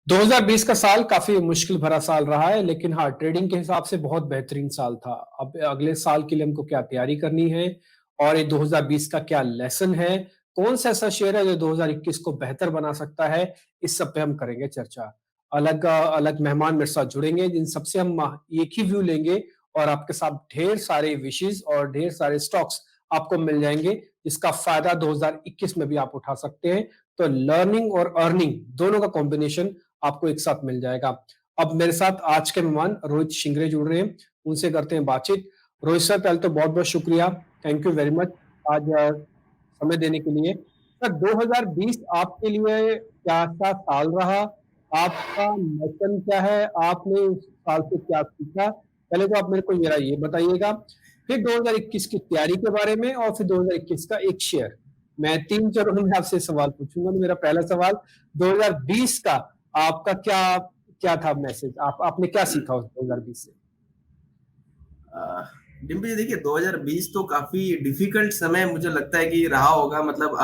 2020 का साल काफी मुश्किल भरा साल रहा है, लेकिन हाँ, ट्रेडिंग के हिसाब से बहुत बेहतरीन साल था। अब अगले साल के लिए हमको क्या तैयारी करनी है और ये 2020 का क्या लेसन है, कौन सा ऐसा शेयर है जो 2021 को बेहतर बना सकता है, इस सब पे हम करेंगे चर्चा। अलग अलग मेहमान मेरे साथ जुड़ेंगे, जिन सबसे हम एक ही व्यू लेंगे और आपके साथ ढेर सारे विशेष और ढेर सारे स्टॉक्स आपको मिल जाएंगे, जिसका फायदा 2021 में भी आप उठा सकते हैं। तो लर्निंग और अर्निंग दोनों का कॉम्बिनेशन आपको एक साथ मिल जाएगा। अब मेरे साथ आज के मेहमान रोहित शिंगरे जुड़ रहे हैं, उनसे करते हैं बातचीत। रोहित सर, पहले तो बहुत बहुत शुक्रिया, थैंक यू वेरी मच आज समय देने के लिए। सर, 2020 आपके लिए क्या सा साल रहा, आपका लेसन क्या है, आपने उस साल से क्या सीखा? पहले तो आप मेरे को जरा ये बताइएगा, फिर 2021 की तैयारी के बारे में और फिर 2021 का एक शेयर। मैं तीन चरणों में आपसे सवाल पूछूंगा। मेरा पहला सवाल, 2020 का आपका क्या क्या था मैसेज, आपने क्या सीखा उस 2020 से? डिम्पी जी, देखिए 2020 तो काफी डिफिकल्ट समय मुझे लगता है कि रहा होगा। मतलब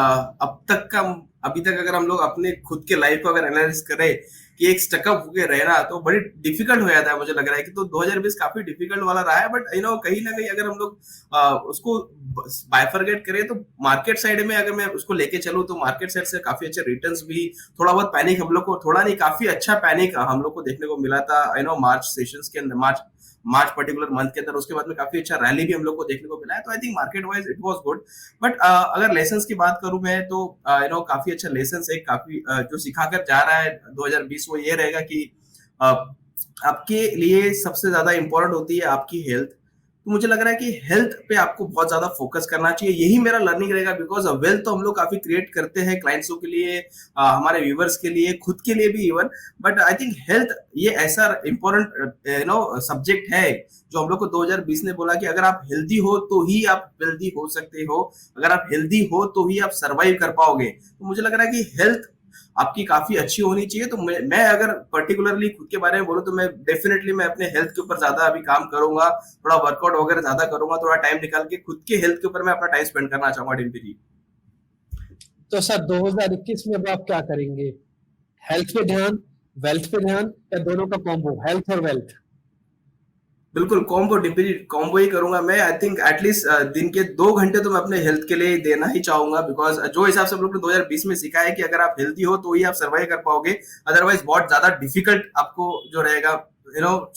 अब तक का, अभी तक अगर हम लोग अपने खुद के लाइफ को अगर एनालाइज करें कि एक स्टकअप होके रहना तो बड़ी डिफिकल्ट हो जाता है। मुझे लग रहा है कि तो 2020 काफी डिफिकल्ट वाला रहा है, बट कहीं ना कहीं अगर हम लोग उसको बाइफरगेट करें तो मार्केट साइड में अगर मैं उसको लेके चलूँ तो मार्केट साइड से काफी अच्छे रिटर्न्स भी, थोड़ा बहुत पैनिक हम लोग को, थोड़ा नहीं काफी अच्छा पैनिक हम लोग को देखने को मिला था मार्च सेशंस के अंदर, मार्च पर्टिकुलर मंथ के अंदर। उसके बाद में काफी अच्छा रैली भी हम लोग को देखने को मिला है। तो I think market wise it was good. But अगर लेसन्स की बात करूं मैं तो काफी अच्छा लेसन्स है, काफी जो सिखा कर जा रहा है 2020, वो ये रहेगा कि आपके लिए सबसे ज्यादा इंपॉर्टेंट होती है आपकी हेल्थ। तो मुझे लग रहा है कि हेल्थ पे आपको बहुत ज्यादा फोकस करना चाहिए, यही मेरा लर्निंग रहेगा। बिकॉज वेल्थ तो हम लोग काफी क्रिएट करते हैं क्लाइंट्सों के लिए, हमारे व्यूवर्स के लिए, खुद के लिए भी even. But I think health ये ऐसा इंपॉर्टेंट सब्जेक्ट है जो हम लोग को 2020 ने बोला कि अगर आप हेल्दी हो तो ही आप वेल्दी हो सकते हो, अगर आप हेल्दी हो तो ही आप सर्वाइव कर पाओगे। तो मुझे लग रहा है कि हेल्थ आपकी काफी अच्छी होनी चाहिए। तो मैं अगर पर्टिकुलरली खुद के बारे में बोलूं तो मैं डेफिनेटली मैं अपने हेल्थ के ऊपर ज्यादा अभी काम करूंगा, थोड़ा वर्कआउट वगैरह ज्यादा करूंगा, थोड़ा टाइम निकाल के खुद के हेल्थ के ऊपर मैं अपना टाइम स्पेंड करना चाहूंगा डिम्पी जी। तो सर, 2021 में अब आप क्या करेंगे? हेल्थ पे ध्यान, वेल्थ पे ध्यान, या दोनों का कॉम्बो, हेल्थ और वेल्थ? बिल्कुल कॉम्बो डिम्पी जी, कॉम्बो ही करूंगा मैं। आई थिंक एटलीस्ट दिन के 2 घंटे तो मैं अपने हेल्थ के लिए देना ही चाहूंगा। बिकॉज जो हिसाब से हम लोग ने 2020 में सीखा है कि अगर आप हेल्थी हो तो ही आप सर्वाइव कर पाओगे, अदरवाइज बहुत ज्यादा डिफिकल्ट आपको जो रहेगा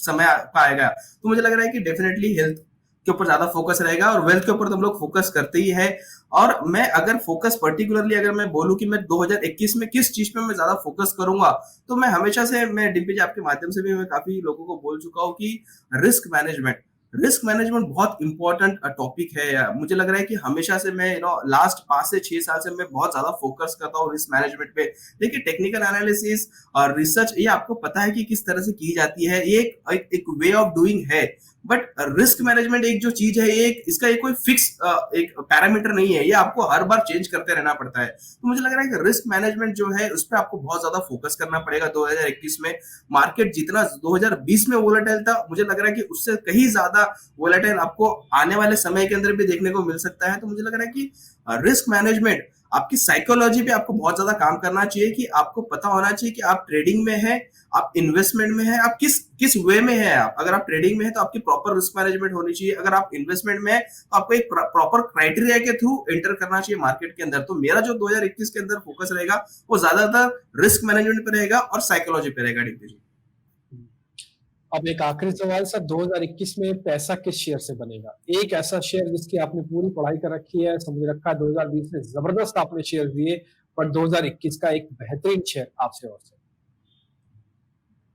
समय पाएगा। तो मुझे लग रहा है कि डेफिनेटली हेल्थ के ऊपर ज्यादा फोकस रहेगा, और वेल्थ के ऊपर तो हम लोग फोकस करते ही है। और मैं अगर फोकस पर्टिकुलरली अगर मैं बोलूं कि मैं 2021 में किस चीज पे मैं ज्यादा फोकस करूंगा, तो मैं हमेशा से, मैं डिम्पी जी आपके माध्यम से भी मैं काफी लोगों को बोल चुका हूँ कि रिस्क मैनेजमेंट, रिस्क मैनेजमेंट बहुत इंपॉर्टेंट टॉपिक है यार। मुझे लग रहा है कि हमेशा से मैं लास्ट 5 से 6 साल से मैं बहुत ज्यादा फोकस करता हूँ रिस्क मैनेजमेंट पे। देखिए टेक्निकल एनालिसिस और रिसर्च ये आपको पता है कि किस तरह से की जाती है, ये एक वे ऑफ डूइंग है। बट रिस्क मैनेजमेंट एक जो चीज है, ये इसका एक कोई फिक्स एक पैरामीटर नहीं है, ये आपको हर बार चेंज करते रहना पड़ता है। तो मुझे लग रहा है कि रिस्क मैनेजमेंट जो है उस पर आपको बहुत ज्यादा फोकस करना पड़ेगा 2021 में। मार्केट जितना 2020 में वोलेटाइल था, मुझे लग रहा है कि उससे कहीं ज्यादा वोलेटाइल आपको आने वाले समय के अंदर भी देखने को मिल सकता है। तो मुझे लग रहा है कि रिस्क मैनेजमेंट, आपकी साइकोलॉजी पे आपको बहुत ज्यादा काम करना चाहिए कि आपको पता होना चाहिए कि आप ट्रेडिंग में है, आप इन्वेस्टमेंट में है, आप किस किस वे में है। आप अगर आप ट्रेडिंग में है तो आपकी प्रॉपर रिस्क मैनेजमेंट होनी चाहिए, अगर आप इन्वेस्टमेंट में है तो आपको एक प्रॉपर क्राइटेरिया के थ्रू एंटर करना चाहिए मार्केट के अंदर। तो मेरा जो 2021 के अंदर फोकस रहेगा वो ज्यादातर रिस्क मैनेजमेंट पे रहेगा और साइकोलॉजी पे रहेगा डिम्पी जी। अब एक आखिरी सवाल सर, 2021 में पैसा किस शेयर से बनेगा? एक ऐसा शेयर जिसकी आपने पूरी पढ़ाई कर रखी है, समझ रखा है, 2020 में जबरदस्त आपने शेयर दिए, पर 2021 का एक बेहतरीन शेयर आपसे और से।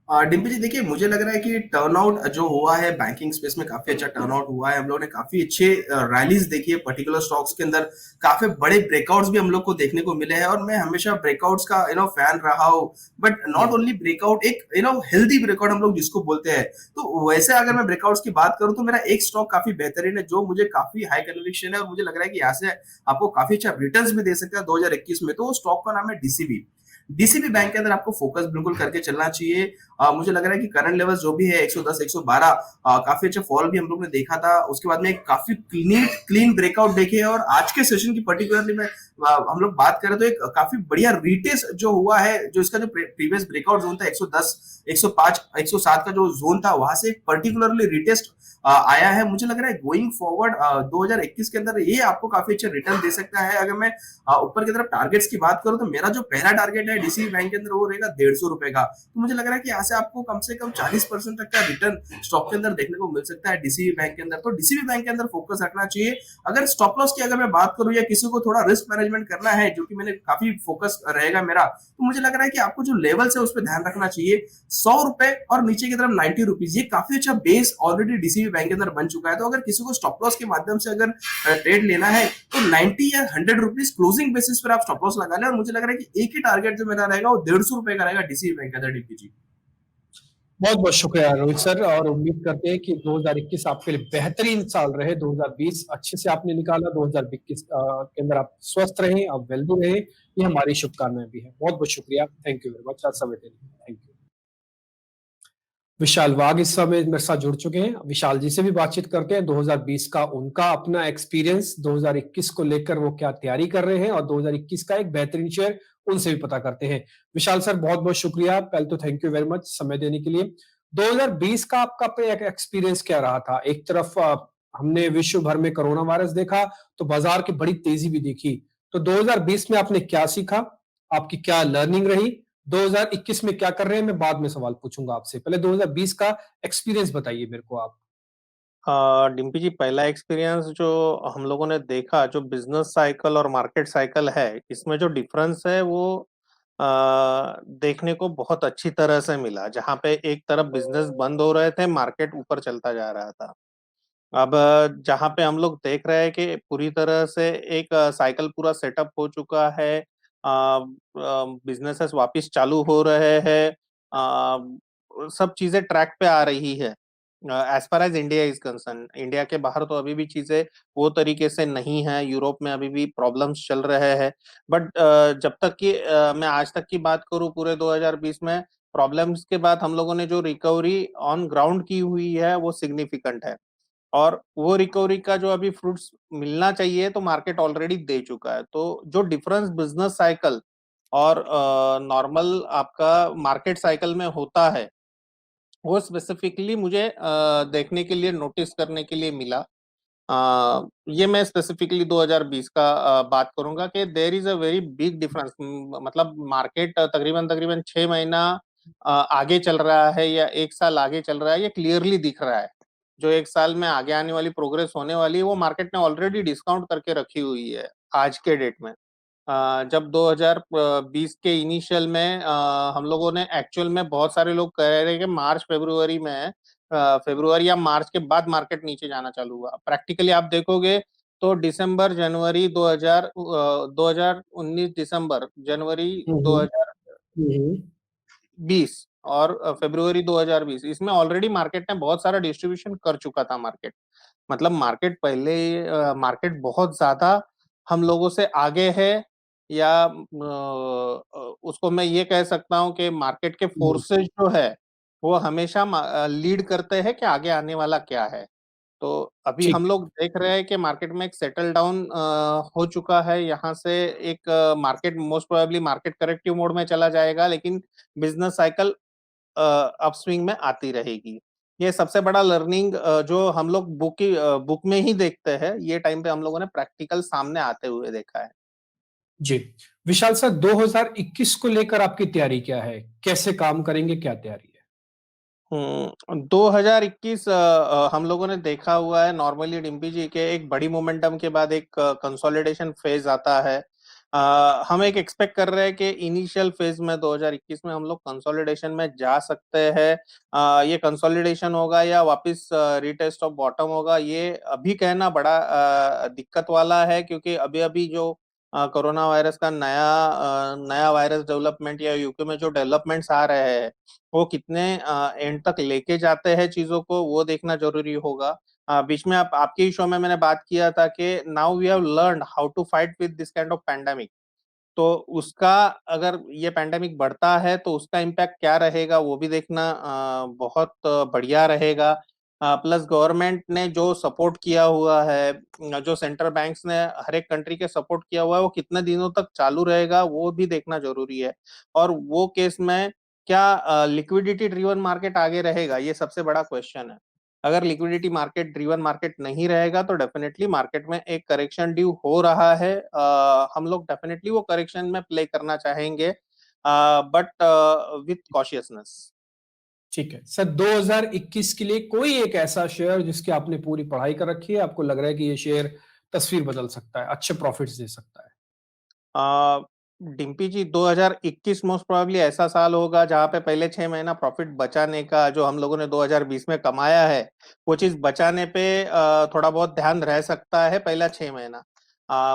डिम्पी जी, देखिए मुझे लग रहा है कि टर्नआउट जो हुआ है बैंकिंग स्पेस में, काफी अच्छा टर्नआउट हुआ है। हम लोग ने काफी अच्छे रैलीज देखी है पर्टिकुलर स्टॉक्स के अंदर, काफी बड़े ब्रेकआउट्स भी हम लोग को देखने को मिले हैं, और मैं हमेशा ब्रेकआउट्स का फैन रहा हूँ। बट नॉट ओनली ब्रेकआउट, एक हेल्दी ब्रेकआउट हम लोग जिसको बोलते हैं। तो वैसे अगर मैं ब्रेकआउट्स की बात करूँ तो मेरा एक स्टॉक काफी बेहतरीन है जो मुझे काफी हाई कन्विक्शन है, और मुझे लग रहा है कि यहाँ से आपको काफी अच्छा रिटर्न भी दे सकता है 2021 में। तो स्टॉक का नाम है डीसीबी। डीसीबी बैंक के अंदर आपको फोकस बिल्कुल करके चलना चाहिए। मुझे लग रहा है कि करंट लेवल जो भी है 110 112, काफी अच्छा फॉल भी हम लोग ने देखा था, उसके बाद में काफी क्लीन ब्रेकआउट देखे, और आज के सेशन की पर्टिकुलरली मैं हम लोग बात करें तो एक काफी बढ़िया रिटेस्ट जो हुआ है, जो इसका जो प्रीवियस ब्रेकआउट जोन था 110 105 107 का जो जोन था, वहां से एक पर्टिकुलरली रिटेस्ट आया है। मुझे लग रहा है गोइंग फॉरवर्ड 2021 के अंदर ये आपको काफी अच्छा रिटर्न दे सकता है। अगर मैं ऊपर की तरफ टारगेट्स की बात करूं तो मेरा जो पहला टारगेट है डीसीबी बैंक के अंदर वो रहेगा 150 रुपए का। तो मुझे लग रहा है कि यहाँ से आपको कम से कम 40% तक का रिटर्न स्टॉक के अंदर देखने को मिल सकता है डीसीबी बैंक के अंदर। तो डीसीबी बैंक के अंदर फोकस रखना चाहिए। अगर स्टॉप लॉस की अगर मैं बात करूं या किसी को थोड़ा रिस्क मैनेजमेंट करना है, जो कि मैंने काफी फोकस रहेगा मेरा, तो मुझे लग रहा है कि आपको जो लेवल्स है उस पर ध्यान रखना चाहिए। 100 रुपए और नीचे की तरफ 90 रुपीज, ये काफी अच्छा बेस ऑलरेडी डीसीबी बैंक के अंदर बन चुका है। तो अगर किसी को स्टॉप लॉस के माध्यम से अगर ट्रेड लेना है तो 90 या 100 रुपीज क्लोजिंग बेसिस पर आप स्टॉप लॉस लगा लें। और मुझे लग रहा है कि एक ही टारगेट जो मेरा रहेगा वो 150 रुपए का रहेगा डीसीबी बैंक के अंदर डीपीजी। बहुत बहुत शुक्रिया रोहित सर, और उम्मीद करते हैं कि 2021 आपके लिए बेहतरीन साल रहे। 2020 अच्छे से आपने निकाला, 2021 के अंदर आप स्वस्थ रहें, आप वेल्दी रहें, ये हमारी शुभकामनाएं भी है। बहुत बहुत शुक्रिया, थैंक यू वेरी मच आज समय देने के लिए। Thank you. विशाल वाघ इस समय मेरे साथ जुड़ चुके हैं। विशाल जी से भी बातचीत करते हैं, 2020 का उनका अपना एक्सपीरियंस, 2021 को लेकर वो क्या तैयारी कर रहे हैं, और 2021 का एक बेहतरीन शेयर उनसे भी पता करते हैं। विशाल सर बहुत बहुत शुक्रिया, पहले तो थैंक यू वेरी मच समय देने के लिए। 2020 का आपका एक्सपीरियंस क्या रहा था? एक तरफ हमने विश्व भर में कोरोना वायरस देखा, तो बाजार की बड़ी तेजी भी देखी। तो 2020 में आपने क्या सीखा, आपकी क्या लर्निंग रही, 2021 में क्या कर रहे हैं, मैं बाद में सवाल पूछूंगा आपसे। पहले 2020 का एक्सपीरियंस बताइए मेरे को आप। डिम्पी जी, पहला एक्सपीरियंस जो हम लोगों ने देखा, जो बिजनेस साइकिल और मार्केट साइकिल है, इसमें जो डिफरेंस है वो अ, देखने को बहुत अच्छी तरह से मिला। जहाँ पे एक तरफ बिजनेस बंद हो रहे थे, मार्केट ऊपर चलता जा रहा था। अब जहाँ पे हम लोग देख रहे हैं कि पूरी तरह से एक साइकिल पूरा सेटअप हो चुका है, बिजनेसेस वापस चालू हो रहे हैं, सब चीजें ट्रैक पे आ रही है। As far as India is concerned, India के बाहर तो अभी भी चीजें वो तरीके से नहीं है, यूरोप में अभी भी प्रॉब्लम्स चल रहे हैं। बट जब तक कि मैं आज तक की बात करूं, पूरे 2020 में प्रॉब्लम्स के बाद हम लोगों ने जो रिकवरी ऑन ग्राउंड की हुई है वो सिग्निफिकेंट है। और वो रिकवरी का जो अभी फ्रूट्स मिलना चाहिए तो मार्केट ऑलरेडी दे चुका है। तो जो डिफरेंस बिजनेस साइकिल और नॉर्मल आपका मार्केट साइकिल में होता है, वो स्पेसिफिकली मुझे देखने के लिए, नोटिस करने के लिए मिला। ये मैं स्पेसिफिकली 2020 का बात करूंगा कि there is a very big difference. मतलब मार्केट तकरीबन तकरीबन 6 महीना आगे चल रहा है या एक साल आगे चल रहा है, ये क्लियरली दिख रहा है। जो एक साल में आगे आने वाली प्रोग्रेस होने वाली है, वो मार्केट ने ऑलरेडी डिस्काउंट करके रखी हुई है आज के डेट में। जब 2020 के इनिशियल में हम लोगों ने एक्चुअल में, बहुत सारे लोग कह रहे हैं कि मार्च फरवरी में, फरवरी या मार्च के बाद मार्केट नीचे जाना चालू हुआ। प्रैक्टिकली आप देखोगे तो दिसंबर जनवरी 2019, दिसंबर जनवरी हम्म 2020 और फरवरी 2020, इसमें ऑलरेडी मार्केट ने बहुत सारा डिस्ट्रीब्यूशन कर चुका था। मार्केट मतलब मार्केट पहले, मार्केट बहुत ज्यादा हम लोगों से आगे है, या उसको मैं ये कह सकता हूँ कि मार्केट के हम्म, फोर्सेस जो है वो हमेशा लीड करते हैं कि आगे आने वाला क्या है। तो अभी ठीक। हम लोग देख रहे हैं कि मार्केट में एक सेटल डाउन हो चुका है। यहाँ से एक market most probably market corrective mode में चला जाएगा, लेकिन बिजनेस साइकिल अपस्विंग में आती रहेगी। ये सबसे बड़ा लर्निंग जो हम लोग बुक में ही देखते हैं, ये टाइम पे हम लोगों ने प्रैक्टिकल सामने आते हुए देखा है। जी। विशाल सर, 2021 को लेकर आपकी तैयारी क्या है, कैसे काम करेंगे, क्या तैयारी है? 2021 हम लोगों ने देखा हुआ है नॉर्मली डिम्पी जी के, एक बड़ी मोमेंटम के बाद एक कंसोलिडेशन फेज आता है। हम एक एक्सपेक्ट कर रहे हैं कि इनिशियल फेज में 2021 में हम लोग कंसोलिडेशन में जा सकते हैं। ये कंसोलिडेशन होगा या वापस रीटेस्ट ऑफ बॉटम होगा, ये अभी कहना बड़ा दिक्कत वाला है, क्योंकि अभी अभी जो कोरोना वायरस का नया वायरस डेवलपमेंट या यूके में जो डेवलपमेंट्स आ रहे हैं, वो कितने एंड तक लेके जाते हैं चीजों को, वो देखना जरूरी होगा। बीच में आपके ही शो में मैंने बात किया था कि now we have learned how to fight with this kind of pandemic. तो उसका अगर ये पैंडेमिक बढ़ता है तो उसका इम्पैक्ट क्या रहेगा वो भी देखना बहुत बढ़िया रहेगा। प्लस गवर्नमेंट ने जो सपोर्ट किया हुआ है, जो सेंट्रल बैंक्स ने हर एक कंट्री के सपोर्ट किया हुआ है, वो कितने दिनों तक चालू रहेगा वो भी देखना जरूरी है। और वो केस में क्या लिक्विडिटी ड्रिवन मार्केट आगे रहेगा, ये सबसे बड़ा क्वेश्चन है। अगर लिक्विडिटी मार्केट ड्रिवन मार्केट नहीं रहेगा तो डेफिनेटली मार्केट में एक करेक्शन ड्यू हो रहा है। हम लोग डेफिनेटली वो करेक्शन में प्ले करना चाहेंगे, बट विथ कॉशियसनेस। ठीक है सर, 2021 के लिए कोई एक ऐसा शेयर जिसकी आपने पूरी पढ़ाई कर रखी है, आपको लग रहा है कि ये शेयर तस्वीर बदल सकता है, अच्छे प्रॉफिट्स दे सकता है? डिम्पी जी, 2021 मोस्ट प्रोबेबली ऐसा साल होगा जहां पे पहले 6 महीना प्रॉफिट बचाने का जो हम लोगों ने 2020 में कमाया है, वो चीज बचाने पे थोड़ा बहुत ध्यान रह सकता है पहला 6 महीना।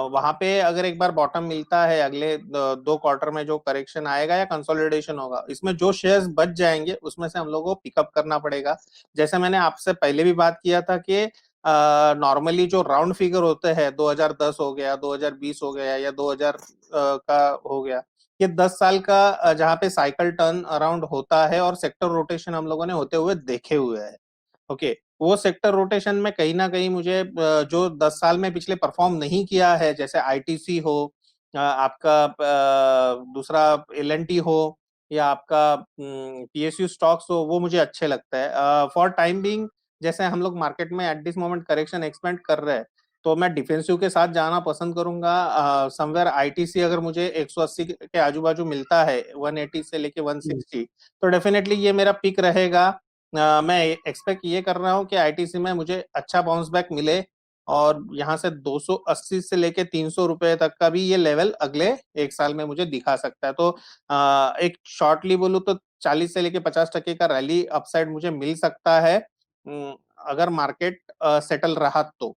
वहां पे अगर एक बार बॉटम मिलता है, अगले 2 क्वार्टर में जो करेक्शन आएगा या कंसोलिडेशन होगा, इसमें जो शेयर्स बच जाएंगे उसमें से हम लोगों को पिकअप करना पड़ेगा। जैसे मैंने आपसे पहले भी बात किया था कि नॉर्मली जो राउंड फिगर होते हैं, 2010 हो गया, 2020 हो गया, या 2000 का हो गया, ये 10 साल का जहाँ पे साइकिल टर्न अराउंड होता है और सेक्टर रोटेशन हम लोगों ने होते हुए देखे हुए हैं। ओके, वो सेक्टर रोटेशन में कहीं ना कहीं मुझे जो 10 साल में पिछले परफॉर्म नहीं किया है, जैसे आईटीसी हो, आपका दूसरा एलएनटी हो, या आपका पीएसयू स्टॉक्स हो, वो मुझे अच्छे लगता है फॉर टाइम बीइंग। जैसे हम लोग मार्केट में at this moment correction expand कर रहे हैं, तो मैं डिफेंसिव के साथ जाना पसंद करूंगा। समवेयर आईटीसी अगर मुझे 180 के आजू बाजू मिलता है, 180 से लेके 160, तो डेफिनेटली ये मेरा पिक रहेगा। मैं एक्सपेक्ट ये कर रहा हूँ कि आईटीसी में मुझे अच्छा बाउंस बैक मिले, और यहाँ से 280 से लेके 300 रुपए तक का भी ये लेवल अगले एक साल में मुझे दिखा सकता है। तो एक शॉर्टली बोलूँ तो 40 से लेके 50% का रैली अपसाइड मुझे मिल सकता है, अगर मार्केट सेटल रहा तो।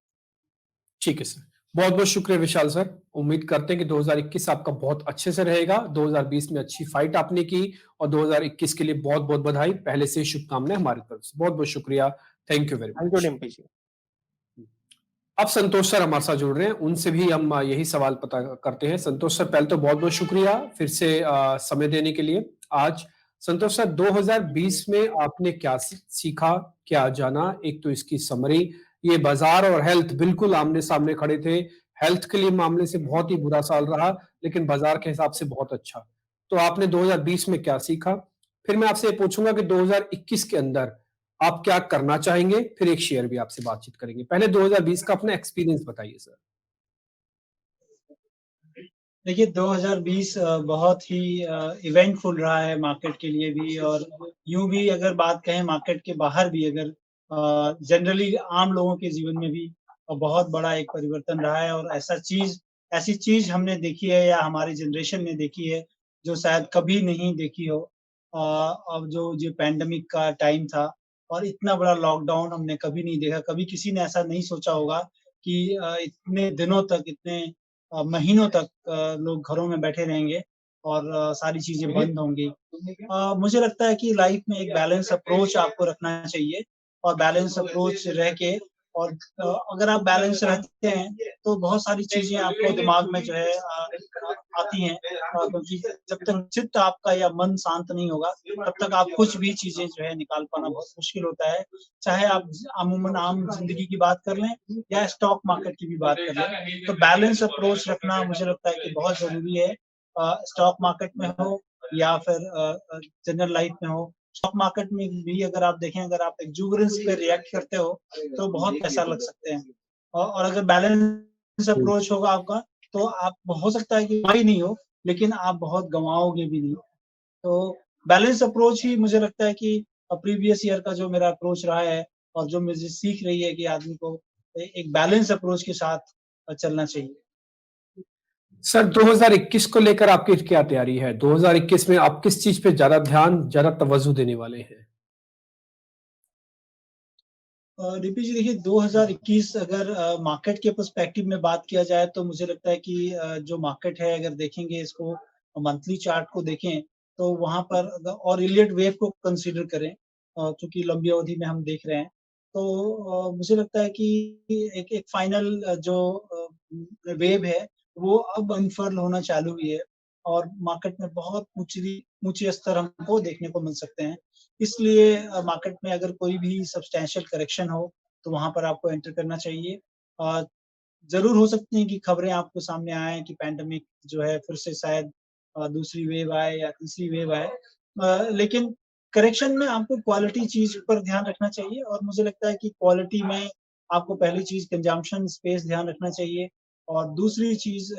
ठीक है सर, बहुत बहुत शुक्रिया विशाल सर। उम्मीद करते हैं कि 2021 आपका बहुत अच्छे से रहेगा। 2020 में अच्छी फाइट आपने की और 2021 के लिए बहुत बहुत बधाई, पहले से ही शुभकामनाएं हमारी तरफ से। बहुत बहुत शुक्रिया, thank you very thank you much. Dimpy ji. अब संतोष सर हमारे साथ जुड़ रहे हैं, उनसे भी हम यही सवाल पता करते हैं। संतोष सर, पहले तो बहुत बहुत शुक्रिया फिर से समय देने के लिए आज। संतोष सर, 2020 में आपने क्या सीखा, क्या जाना? एक तो इसकी समरी, ये बाजार और हेल्थ बिल्कुल आमने सामने खड़े थे। हेल्थ के लिए मामले से बहुत ही बुरा साल रहा, लेकिन बाजार के हिसाब से बहुत अच्छा। तो आपने 2020 में क्या सीखा? फिर मैं आपसे पूछूंगा कि 2021 के अंदर आप क्या करना चाहेंगे, फिर एक शेयर भी आपसे बातचीत करेंगे। पहले 2020 का अपना एक्सपीरियंस बताइए सर। देखिए 2020 बहुत ही इवेंटफुल रहा है मार्केट के लिए भी, और यूं भी अगर बात कहें मार्केट के बाहर भी, अगर जनरली आम लोगों के जीवन में भी बहुत बड़ा एक परिवर्तन रहा है। और ऐसी चीज हमने देखी है या हमारी जनरेशन ने देखी है जो शायद कभी नहीं देखी हो। अब जो पैंडेमिक का टाइम था और इतना बड़ा लॉकडाउन हमने कभी नहीं देखा। कभी किसी ने ऐसा नहीं सोचा होगा कि इतने दिनों तक, इतने महीनों तक लोग घरों में बैठे रहेंगे और सारी चीज़ें बंद होंगी। मुझे लगता है कि लाइफ में एक बैलेंस अप्रोच आपको रखना चाहिए, और बैलेंस अप्रोच रह के, और अगर आप बैलेंस रहते हैं तो बहुत सारी चीज़ें आपको दिमाग में जो है आती हैं, क्योंकि जब तक चित्त आपका या मन शांत नहीं होगा तब तक आप कुछ भी चीज़ें जो है निकाल पाना बहुत मुश्किल होता है। चाहे आप अमूमन आम ज़िंदगी की बात कर लें या स्टॉक मार्केट की भी बात कर लें, तो बैलेंस अप्रोच रखना मुझे लगता है कि बहुत ज़रूरी है। स्टॉक मार्केट में हो या फिर जनरल लाइफ में हो। स्टॉक मार्केट में भी अगर आप देखें, अगर आप एक्सुबरेंस पे रिएक्ट करते हो तो बहुत पैसा लग सकते हैं। और अगर बैलेंस अप्रोच होगा आपका तो आप, हो सकता है कि कमाई नहीं हो लेकिन आप बहुत गँवाओगे भी नहीं। तो बैलेंस अप्रोच ही मुझे लगता है कि प्रीवियस ईयर का जो मेरा अप्रोच रहा है और जो मुझे सीख रही है कि आदमी को एक बैलेंस अप्रोच के साथ चलना चाहिए। सर, 2021 को लेकर आपकी क्या तैयारी है? 2021 में आप किस चीज पे ज्यादा ध्यान, ज्यादा तवज्जो देने वाले हैं? डीपी जी, देखिए 2021 अगर मार्केट के पर्सपेक्टिव में बात किया जाए तो मुझे लगता है कि जो मार्केट है, अगर देखेंगे इसको मंथली चार्ट को देखें तो वहाँ पर और इलियट वेव को कंसीडर करें, चूंकि लंबी अवधि में हम देख रहे हैं, तो मुझे लगता है कि एक एक फाइनल जो वेव है वो अब अनफर्ल होना चालू हुई है और मार्केट में बहुत ऊँचे स्तर हमको देखने को मिल सकते हैं। इसलिए मार्केट में अगर कोई भी सब्सटैंशियल करेक्शन हो, तो वहाँ पर आपको एंटर करना चाहिए। अ, ज़रूर हो सकती है कि खबरें आपको सामने आएँ कि पैंडेमिक जो है फिर से शायद दूसरी वेव आए या तीसरी वेव आए। लेकिन करेक्शन में आपको क्वालिटी चीज़ पर ध्यान रखना चाहिए और मुझे लगता है कि क्वालिटी में आपको पहली चीज़ कंजम्पशन स्पेस ध्यान रखना चाहिए और दूसरी चीज़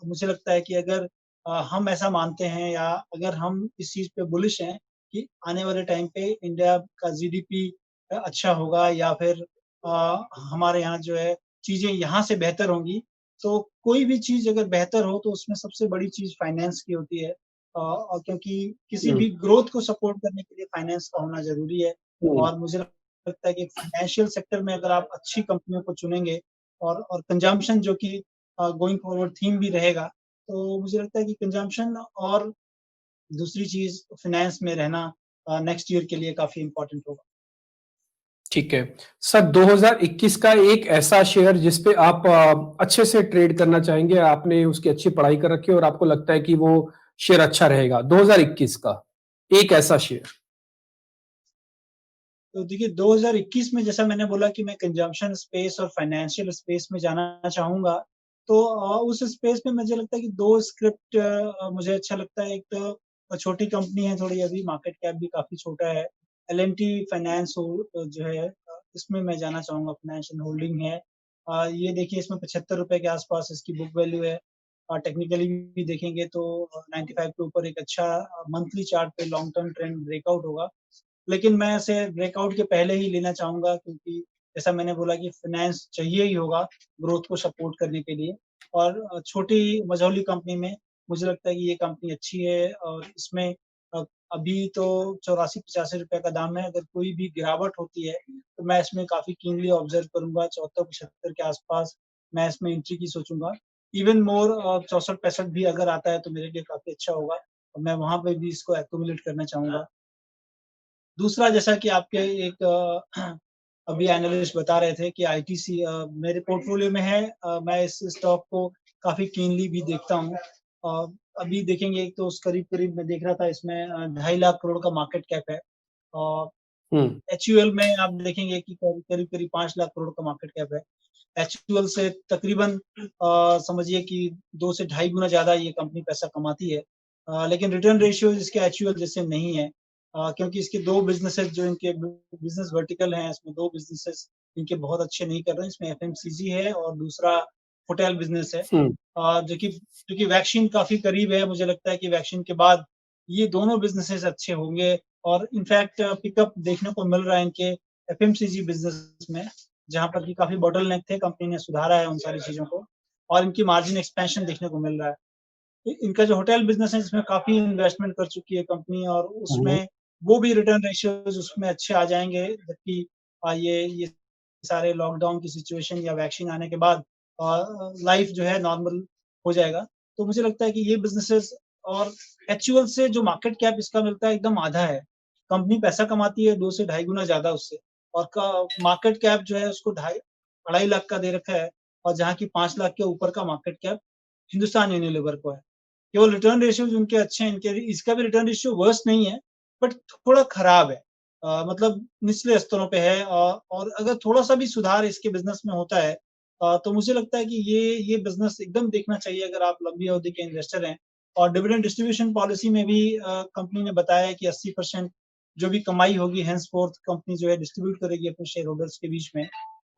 मुझे लगता है कि अगर हम ऐसा मानते हैं या अगर हम इस चीज़ पे बुलिश हैं कि आने वाले टाइम पे इंडिया का जीडीपी अच्छा होगा या फिर हमारे यहाँ जो है चीज़ें यहाँ से बेहतर होंगी, तो कोई भी चीज़ अगर बेहतर हो तो उसमें सबसे बड़ी चीज़ फाइनेंस की होती है। और क्योंकि किसी हुँ, भी ग्रोथ को सपोर्ट करने के लिए फाइनेंस का होना ज़रूरी है हुँ। और मुझे लगता है कि फाइनेंशियल सेक्टर में अगर आप अच्छी कंपनियों को चुनेंगे और कंजम्पशन जो कि गोइंग फॉरवर्ड थीम भी रहेगा, तो मुझे लगता है कि कंजम्पशन और दूसरी चीज़ फाइनेंस में रहना नेक्स्ट ईयर के लिए काफ़ी इम्पोर्टेंट होगा। ठीक है। सर 2021 का एक ऐसा शेयर जिस पे आप अच्छे से ट्रेड करना चाहेंगे, आपने उसकी अच्छी पढ़ाई कर रखी है और आपको लगता है कि वो शेयर अच्छा रहेगा, 2021 का एक ऐसा शेयर? तो देखिए 2021 में जैसा मैंने बोला कि मैं कंजम्पशन स्पेस और फाइनेंशियल स्पेस में जाना चाहूँगा, तो उस स्पेस में मुझे लगता है कि 2 स्क्रिप्ट मुझे अच्छा लगता है। एक तो छोटी कंपनी है थोड़ी अभी मार्केट कैप भी काफ़ी छोटा है। एल-एन-टी फाइनेंस जो है इसमें मैं जाना चाहूँगा फाइनेंशियल होल्डिंग है। ये देखिए इसमें ₹75 के आस-पास इसकी बुक वैल्यू है। टेक्निकली भी देखेंगे तो 95 के ऊपर एक अच्छा मंथली चार्ट पे लॉन्ग टर्म ट्रेंड ब्रेकआउट होगा। लेकिन मैं इसे ब्रेकआउट के पहले ही लेना चाहूँगा क्योंकि जैसा मैंने बोला कि फाइनेंस चाहिए ही होगा ग्रोथ को सपोर्ट करने के लिए और छोटी मझौली कंपनी में मुझे लगता है कि ये कंपनी अच्छी है और इसमें अ, अभी तो ₹84-85 का दाम है। अगर कोई भी गिरावट होती है, तो मैं इसमें काफ़ी कीनली ऑब्ज़र्व करूँगा 74-75 के आस-पास मैं इसमें एंट्री की सोचूँगा। इवन मोर 64-65 भी अगर आता है तो मेरे लिए काफ़ी अच्छा होगा और मैं वहाँ पे भी इसको एक्यूमुलेट करना चाहूँगा। दूसरा जैसा कि आपके एक अभी एनालिस्ट बता रहे थे कि आईटीसी मेरे पोर्टफोलियो में है। मैं इस स्टॉक को काफ़ी कीनली भी देखता हूँ। अ, अभी देखेंगे एक तो उस करीब-करीब मैं देख रहा था इसमें 2.5 लाख करोड़ का मार्केट कैप है। अ, हुँ, एचयूएल में आप देखेंगे कि करीब-करीब 5 लाख करोड़ का मार्केट कैप है। एचयूएल से तकरीबन समझिए कि 2 से ढाई गुना ज़्यादा ये कंपनी पैसा कमाती है। लेकिन रिटर्न रेशियो इसके एचयूएल जैसे नहीं है। क्योंकि इसके 2 बिज़नेसेस जो इनके बिज़नेस वर्टिकल हैं, इसमें 2 बिज़नेसेस इनके बहुत अच्छे नहीं कर रहे हैं। इसमें एफएमसीजी है और दूसरा होटल बिज़नेस है। हुँ, जो कि वैक्सीन काफ़ी करीब है, मुझे लगता है कि वैक्सीन के बाद ये दोनों बिज़नेसेस अच्छे होंगे और इनफैक्ट पिकअप देखने को मिल रहा है इनके एफएमसीजी बिज़नेस में, जहाँ पर कि काफ़ी बॉटलनेक थे, कंपनी ने सुधारा है उन सारी चीज़ों को और इनकी मार्जिन एक्सपेंशन देखने को मिल रहा है। इनका जो होटल बिज़नेस है इसमें काफ़ी इन्वेस्टमेंट कर चुकी है कंपनी और हुँ, उसमें वो भी रिटर्न रेशियोज़ उसमें अच्छे आ जाएँगे जबकि ये सारे लॉकडाउन की सिचुएशन या वैक्सीन आने के बाद लाइफ़ जो है नॉर्मल हो जाएगा। तो मुझे लगता है कि ये बिज़नेसेस और एक्चुअल से जो मार्केट कैप इसका मिलता है एकदम आधा है। कंपनी पैसा कमाती है 2 से ढाई गुना ज़्यादा उससे और का मार्केट कैप जो है उसको ढाई 2.5 लाख का दे रखा है और जहाँ की 5 लाख के ऊपर का मार्केट कैप हिंदुस्तान यूनिलीवर को है। केवल रिटर्न रेशियोज़ उनके अच्छे हैं, इनके इसका भी रिटर्न रेशियो वर्स्ट नहीं है, बट थोड़ा खराब है। मतलब निचले स्तरों पे है और अगर थोड़ा-सा भी सुधार इसके बिज़नेस में होता है तो मुझे लगता है कि ये बिज़नेस एकदम देखना चाहिए अगर आप लंबी अवधि के इन्वेस्टर हैं। और डिविडेंड डिस्ट्रीब्यूशन पॉलिसी में भी कंपनी ने बताया है कि 80% जो भी कमाई होगी हेंसफोर्थ कंपनी जो है डिस्ट्रीब्यूट करेगी अपने शेयर होल्डर्स के बीच में।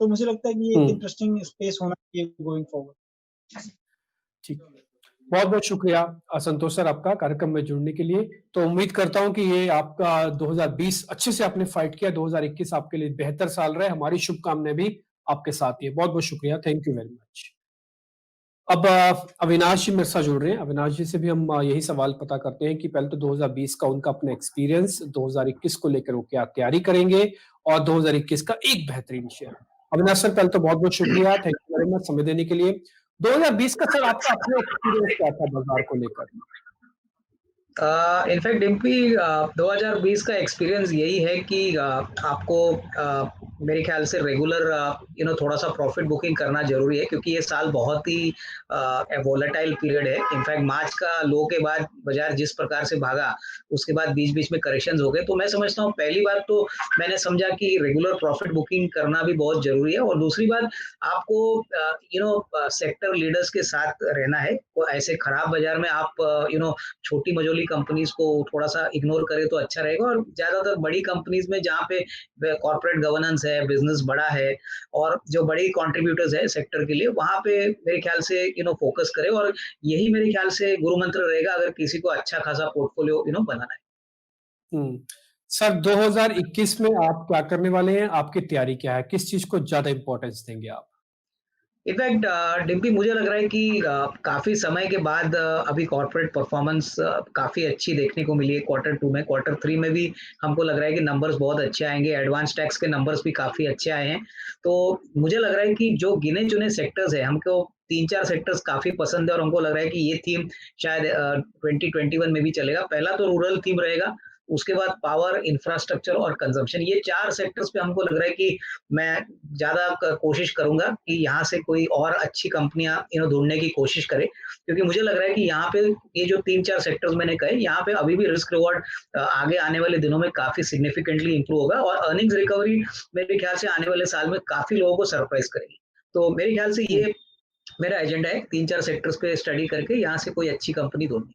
तो मुझे लगता है कि ये हुँ, एक इंटरेस्टिंग स्पेस होना चाहिए गोइंग फॉरवर्ड। ठीक। बहुत-बहुत शुक्रिया संतोष सर आपका कार्यक्रम में जुड़ने के लिए। तो उम्मीद करता हूँ कि ये आपका 2020 अच्छे से आपने फाइट किया, 2021 आपके लिए बेहतर साल रहे। हमारी शुभकामनाएँ भी आपके साथ ही है। बहुत-बहुत शुक्रिया। Thank you very much. अब अविनाश जी मेरे साथ जुड़ रहे हैं। अविनाश जी से भी हम यही सवाल पता करते हैं कि पहले तो 2020 का उनका अपना एक्सपीरियंस, 2021 को लेकर वो क्या तैयारी करेंगे और 2021 का एक बेहतरीन शेयर। अविनाश सर पहले तो बहुत-बहुत शुक्रिया, थैंक यू वेरी मच समय देने के लिए। 2020 का सर आपका अपना एक्सपीरियंस क्या था बाज़ार को लेकर? इनफैक्ट डिम्पी 2020 का एक्सपीरियंस यही है कि आपको मेरे ख्याल से रेगुलर थोड़ा सा प्रॉफिट बुकिंग करना जरूरी है, क्योंकि ये साल बहुत ही वोलेटाइल पीरियड है। इनफैक्ट मार्च का लो के बाद बाजार जिस प्रकार से भागा, उसके बाद बीच बीच में करेक्शंस हो गए। तो मैं समझता हूँ पहली बात तो मैंने समझा कि रेगुलर प्रॉफिट बुकिंग करना भी बहुत जरूरी है, और दूसरी बात आपको सेक्टर लीडर्स के साथ रहना है। ऐसे खराब बाजार में आप छोटी मझोली कंपनीज को थोड़ा सा इग्नोर करें तो अच्छा रहेगा, और ज्यादातर बड़ी कंपनीज में जहाँ पे कॉर्पोरेट गवर्नेंस है, बिजनेस बड़ा है और जो बड़ी कंट्रीब्यूटर्स है सेक्टर के लिए, वहां पे मेरे ख्याल से फोकस करें, और यही मेरे ख्याल से गुरु मंत्र रहेगा अगर किसी को अच्छा खासा पोर्टफोलियो बनाना है। सर 2021 में आप क्या करने वाले हैं? आपकी तैयारी क्या है? किस चीज को ज्यादा इंपॉर्टेंस देंगे आप? इनफैक्ट डिम्पी, मुझे लग रहा है कि काफी समय के बाद अभी कॉर्पोरेट परफॉर्मेंस काफी अच्छी देखने को मिली है Q2 में। Q3 में भी हमको लग रहा है कि नंबर्स बहुत अच्छे आएंगे, एडवांस टैक्स के नंबर्स भी काफी अच्छे आए हैं। तो मुझे लग रहा है कि जो गिने चुने सेक्टर्स है, हमको 3-4 सेक्टर्स काफी पसंद है, और हमको लग रहा है कि ये थीम शायद 2021 में भी चलेगा। पहला तो रूरल थीम रहेगा, उसके बाद पावर, इंफ्रास्ट्रक्चर और कंजम्पशन। ये 4 सेक्टर्स पे हमको लग रहा है कि मैं ज्यादा कोशिश करूंगा कि यहाँ से कोई और अच्छी कंपनियां ढूंढने की कोशिश करे, क्योंकि मुझे लग रहा है कि यहाँ पे ये जो 3-4 सेक्टर्स मैंने कहे, यहाँ पे अभी भी रिस्क रिवॉर्ड आगे आने वाले दिनों में काफी सिग्निफिकेंटली इंप्रूव होगा, और अर्निंग्स रिकवरी मेरे ख्याल से आने वाले साल में काफी लोगों को सरप्राइज करेगी। तो मेरे ख्याल से ये मेरा एजेंडा है, 3-4 सेक्टर्स पे स्टडी करके यहाँ से कोई अच्छी कंपनी ढूंढनी।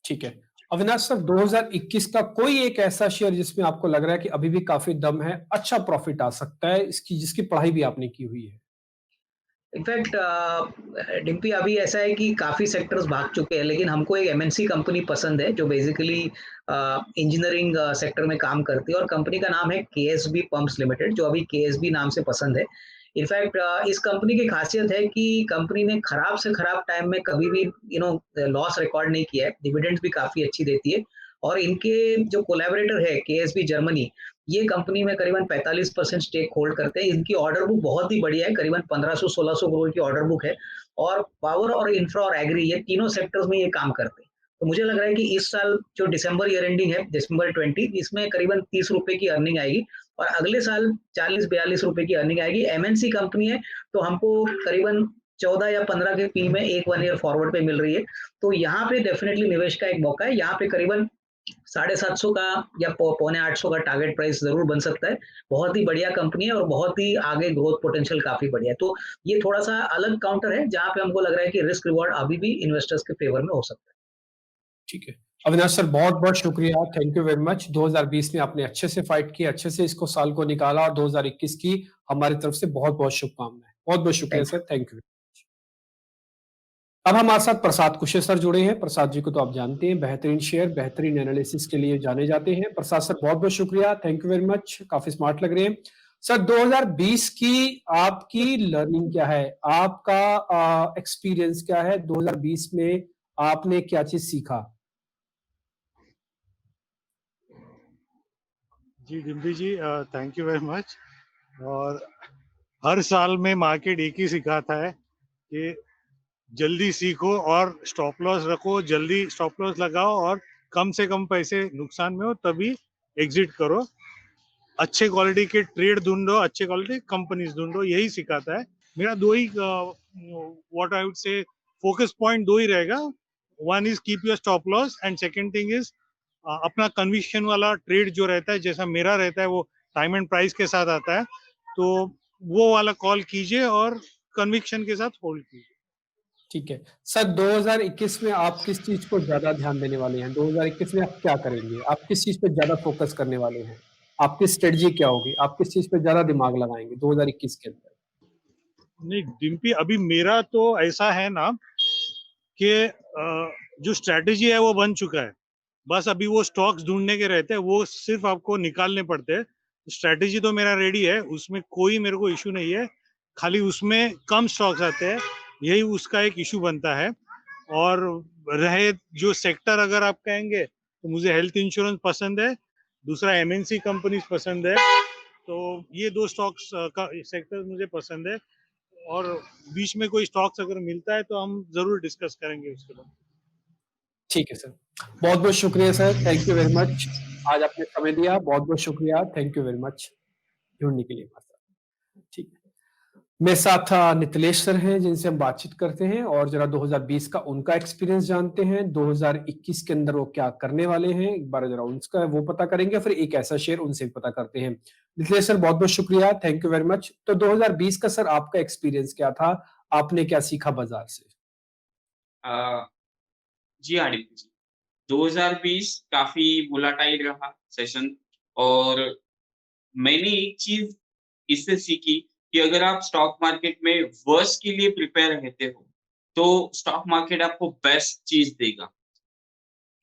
ठीक है अविनाश सर, 2021 का कोई एक ऐसा शेयर जिसमें आपको लग रहा है कि अभी भी काफी दम है, अच्छा प्रॉफिट आ सकता है, इसकी जिसकी पढ़ाई भी आपने की हुई है? इनफैक्ट डिम्पी, अभी ऐसा है कि काफी सेक्टर्स भाग चुके हैं, लेकिन हमको एक एमएनसी कंपनी पसंद है जो बेसिकली इंजीनियरिंग सेक्टर में काम करती है, और कंपनी का नाम है केएसबी पंप्स लिमिटेड, जो अभी केएसबी नाम से पसंद है। इनफैक्ट इस कंपनी की खासियत है कि कंपनी ने खराब से खराब टाइम में कभी भी लॉस रिकॉर्ड नहीं किया है, डिविडेंड्स भी काफी अच्छी देती है, और इनके जो कोलैबोरेटर है केएसबी जर्मनी, ये कंपनी में करीबन 45% स्टेक होल्ड करते हैं। इनकी ऑर्डर बुक बहुत ही बढ़िया है, करीबन 1500-1600 करोड़ की ऑर्डर बुक है, और पावर और इंफ्रा और एग्री, ये तीनों सेक्टर्स में ये काम करते हैं। तो मुझे लग रहा है कि इस साल जो दिसंबर ईयर एंडिंग है, दिसंबर 20, इसमें करीबन 30 रुपए की अर्निंग आएगी, और अगले साल 40-42 रुपए की अर्निंग आएगी। एमएनसी कंपनी है, तो हमको करीबन 14 या 15 के पी में एक 1 ईयर फॉरवर्ड पे मिल रही है। तो यहाँ पे डेफिनेटली निवेश का एक मौका है। यहाँ पे करीबन 750 का या 750 का टारगेट प्राइस जरूर बन सकता है। बहुत ही बढ़िया कंपनी है, और बहुत ही आगे ग्रोथ पोटेंशियल काफी बढ़िया है। तो ये थोड़ा सा अलग काउंटर है, जहां पे हमको लग रहा है कि रिस्क रिवॉर्ड अभी भी इन्वेस्टर्स के फेवर में हो सकता है। ठीक है अविनाश सर, बहुत बहुत शुक्रिया, थैंक यू वेरी मच। 2020 में आपने अच्छे से फाइट की, अच्छे से इसको साल को निकाला, और 2021 की हमारी तरफ से बहुत बहुत शुभकामनाएं। बहुत बहुत शुक्रिया सर, थैंक यू। अब हमारे साथ प्रसाद कुशे सर जुड़े हैं। प्रसाद जी को तो आप जानते हैं, बेहतरीन शेयर, बेहतरीन एनालिसिस के लिए जाने जाते हैं। प्रसाद सर बहुत बहुत शुक्रिया, थैंक यू वेरी मच, काफी स्मार्ट लग रहे हैं सर। 2020 की आपकी लर्निंग क्या है, आपका एक्सपीरियंस क्या है? 2020 में आपने क्या चीज सीखा? जी डिम्पी जी, थैंक यू वेरी मच। और हर साल में मार्केट एक ही सिखाता है कि जल्दी सीखो और स्टॉप लॉस रखो, जल्दी स्टॉप लॉस लगाओ, और कम से कम पैसे नुकसान में हो तभी एग्जिट करो। अच्छे क्वालिटी के ट्रेड ढूंढो, अच्छे क्वालिटी कंपनीज ढूंढो, यही सिखाता है। मेरा दो ही what I would say focus point दो ही रहेगा। One is keep your stop loss, and second thing is अपना कन्विक्शन वाला ट्रेड जो रहता है, जैसा मेरा रहता है, वो टाइम एंड प्राइस के साथ आता है, तो वो वाला कॉल कीजिए और कन्विक्शन के साथ होल्ड कीजिए। ठीक है सर, 2021 में आप किस चीज को ज्यादा ध्यान देने वाले हैं? 2021 में आप क्या करेंगे? आप किस चीज पे ज्यादा फोकस करने वाले हैं? आपकी स्ट्रेटजी क्या होगी? आप किस चीज पे ज्यादा दिमाग लगाएंगे 2021 के अंदर? नहीं डिम्पी, अभी मेरा तो ऐसा है ना कि जो स्ट्रेटेजी है वो बन चुका है, बस अभी वो स्टॉक्स ढूंढने के रहते हैं, वो सिर्फ आपको निकालने पड़ते हैं। स्ट्रेटेजी तो मेरा रेडी है, उसमें कोई मेरे को इशू नहीं है, खाली उसमें कम स्टॉक्स आते हैं, यही उसका एक इशू बनता है। और रहे जो सेक्टर, अगर आप कहेंगे तो मुझे हेल्थ इंश्योरेंस पसंद है, दूसरा एमएनसी कंपनीज पसंद है, तो ये दो स्टॉक्स का सेक्टर मुझे पसंद है। और बीच में कोई स्टॉक्स अगर मिलता है तो हम जरूर डिस्कस करेंगे उसके बाद। ठीक है सर, बहुत बहुत शुक्रिया sir, thank you very much. आज आपने समय दिया, बहुत बहुत शुक्रिया, थैंक यू वेरी मच। जुड़ने के लिए हमारे साथ। ठीक है। मेरे साथ नितलेश सर हैं जिनसे हम बातचीत करते हैं और जरा 2020 का उनका एक्सपीरियंस जानते हैं। 2021 के अंदर वो क्या करने वाले हैं, एक बार जरा उनका वो पता करेंगे, फिर एक ऐसा शेयर उनसे भी पता करते हैं। नितलेश सर बहुत बहुत शुक्रिया, थैंक यू वेरी मच। तो 2020 का सर आपका एक्सपीरियंस क्या था, आपने क्या सीखा बाजार से? जी हाँ, डिम्पी जी। 2020 काफ़ी वोलेटाइल रहा सेशन और मैंने एक चीज़ इससे सीखी कि अगर आप स्टॉक मार्केट में वर्स्ट के लिए प्रिपेयर रहते हो, तो स्टॉक मार्केट आपको बेस्ट चीज़ देगा।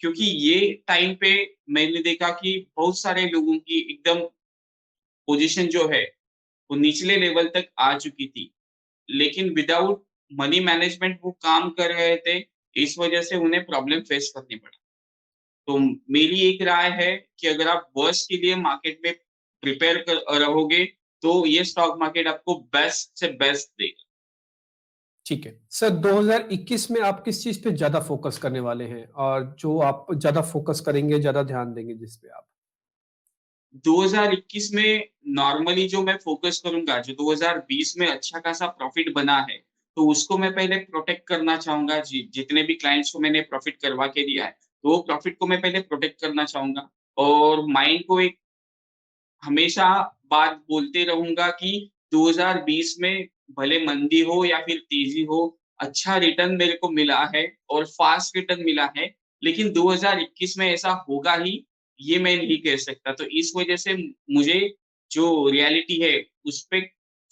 क्योंकि ये टाइम पे मैंने देखा कि बहुत सारे लोगों की एकदम पोज़ीशन जो है, वो निचले लेवल तक आ चुकी थी। लेकिन विदाउट मनी मैनेजमेंट वो काम कर रहे थे, इस वजह से उन्हें प्रॉब्लम फेस करनी पड़ा। तो मेरी एक राय है कि अगर आप वर्स्ट के लिए मार्केट में प्रिपेयर कर रहोगे, तो ये स्टॉक मार्केट आपको बेस्ट से बेस्ट देगा। ठीक है। सर 2021 में आप किस चीज़ पे ज़्यादा फ़ोकस करने वाले हैं? और जो आप ज़्यादा फ़ोकस करेंगे, ज़्यादा ध्यान देंगे जिस पे आप? 2021 में नॉर्मली जो मैं फ़ोकस करूँगा, जो 2020 में अच्छा खासा प्रॉफ़िट बना है, तो उसको मैं पहले प्रोटेक्ट करना चाहूँगा। जितने भी क्लाइंट्स को मैंने प्रॉफ़िट करवा के दिया है, तो वो प्रॉफ़िट को मैं पहले प्रोटेक्ट करना चाहूँगा और माइंड को एक हमेशा बात बोलते रहूँगा कि 2020 में भले मंदी हो या फिर तेज़ी हो, अच्छा रिटर्न मेरे को मिला है और फ़ास्ट रिटर्न मिला है, लेकिन 2021 में ऐसा होगा ही, ये मैं नहीं कह सकता। तो इस वजह से मुझे जो रियलिटी है, उस पे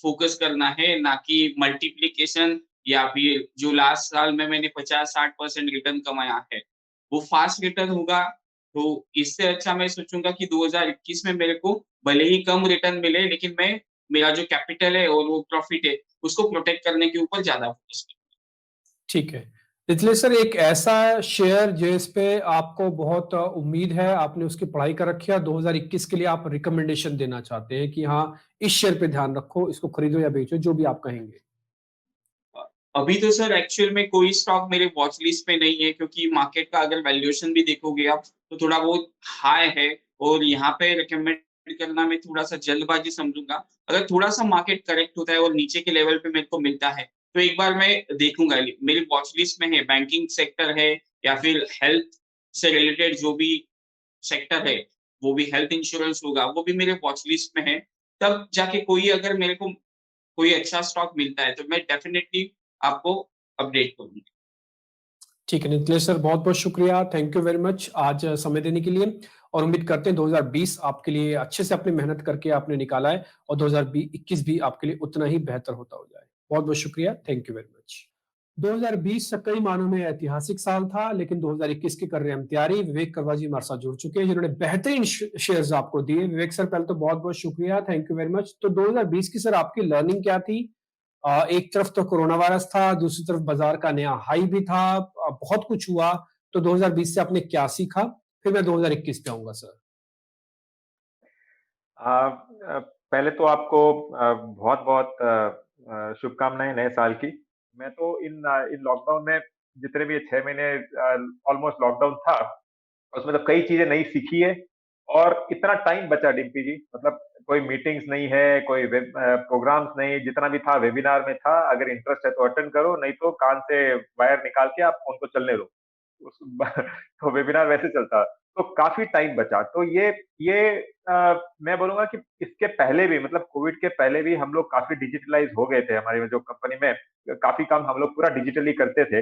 फ़ोकस करना है, ना कि मल्टिप्लिकेशन या फिर जो लास्ट साल में मैंने 50-60% रिटर्न कमाया है, वो फ़ास्ट रिटर्न होगा। तो इससे अच्छा मैं सोचूँगा कि 2021 में मेरे को भले ही कम रिटर्न मिले, लेकिन मैं मेरा जो कैपिटल है और वो प्रॉफ़िट है, उसको प्रोटेक्ट करने के ऊपर ज़्यादा फ़ोकस करूँ। ठीक है। निखिलेश सर एक ऐसा शेयर जिस पे आपको बहुत उम्मीद है, आपने उसकी पढ़ाई कर रखी है, 2021 के लिए आप रिकमेंडेशन देना चाहते हैं कि हाँ, इस शेयर पे ध्यान रखो, इसको खरीदो या बेचो, जो भी आप कहेंगे? अभी तो सर एक्चुअल में कोई स्टॉक मेरे वॉच लिस्ट में नहीं है क्योंकि मार्केट का अगर वैल्यूएशन भी देखोगे आप, तो थोड़ा बहुत हाई है और यहाँ पे रिकमेंड करना मैं थोड़ा-सा जल्दबाज़ी समझूँगा। अगर थोड़ा-सा मार्केट करेक्ट होता है और नीचे के लेवल पे मेरे को मिलता है, तो एक बार मैं देखूँगा। मेरी वॉच लिस्ट में है, बैंकिंग सेक्टर है या फिर हेल्थ से रिलेटेड जो भी सेक्टर है, वो भी हेल्थ इंश्योरेंस होगा, वो भी मेरे वॉच लिस्ट में है। तब जाके कोई अगर मेरे को कोई अच्छा स्टॉक मिलता है, तो मैं डेफ़िनेटली आपको अपडेट करूँगा। ठीक है निखिलेश सर, बहुत-बहुत शुक्रिया, थैंक यू वेरी मच आज समय देने के लिए और उम्मीद करते हैं 2020 आपके लिए अच्छे से अपनी मेहनत करके आपने निकाला है और 2021 भी आपके लिए उतना ही बेहतर होता हो जाए। बहुत-बहुत शुक्रिया, थैंक यू वेरी मच। 2020 कई मानों में ऐतिहासिक साल था, लेकिन 2021 की कर रहे हैं हम तैयारी। विवेक करवा जी हमारे साथ जुड़ चुके हैं, जिन्होंने बेहतरीन शेयर्स आपको दिए। विवेक सर पहले तो बहुत-बहुत शुक्रिया, थैंक यू वेरी मच। तो 2020 की सर आपकी लर्निंग क्या थी? एक तरफ तो कोरोना वायरस था, दूसरी तरफ बाजार का नया हाई भी था, बहुत कुछ हुआ। तो 2020 से आपने क्या सीखा? फिर मैं 2021 पे आऊँगा सर। पहले तो आपको बहुत-बहुत शुभकामनाएँ नए साल की। मैं तो इन लॉकडाउन में जितने भी ये 6 महीने ऑलमोस्ट लॉकडाउन था, उसमें तो कई चीज़ें नई सीखी है और इतना टाइम बचा डिम्पी जी, मतलब कोई मीटिंग्स नहीं है, कोई प्रोग्राम्स नहीं, जितना भी था वेबिनार में था, अगर इंटरेस्ट है तो अटेंड करो, नहीं तो कान से वायर निकाल के आप फ़ोन को चलने दो। उस तो वेबिनार वैसे चलता, तो काफ़ी टाइम बचा। तो ये मैं बोलूँगा कि इसके पहले भी मतलब कोविड के पहले भी हम लोग काफ़ी डिजिटलाइज़ हो गए थे, हमारी जो कंपनी में काफ़ी काम हम लोग पूरा डिजिटली करते थे।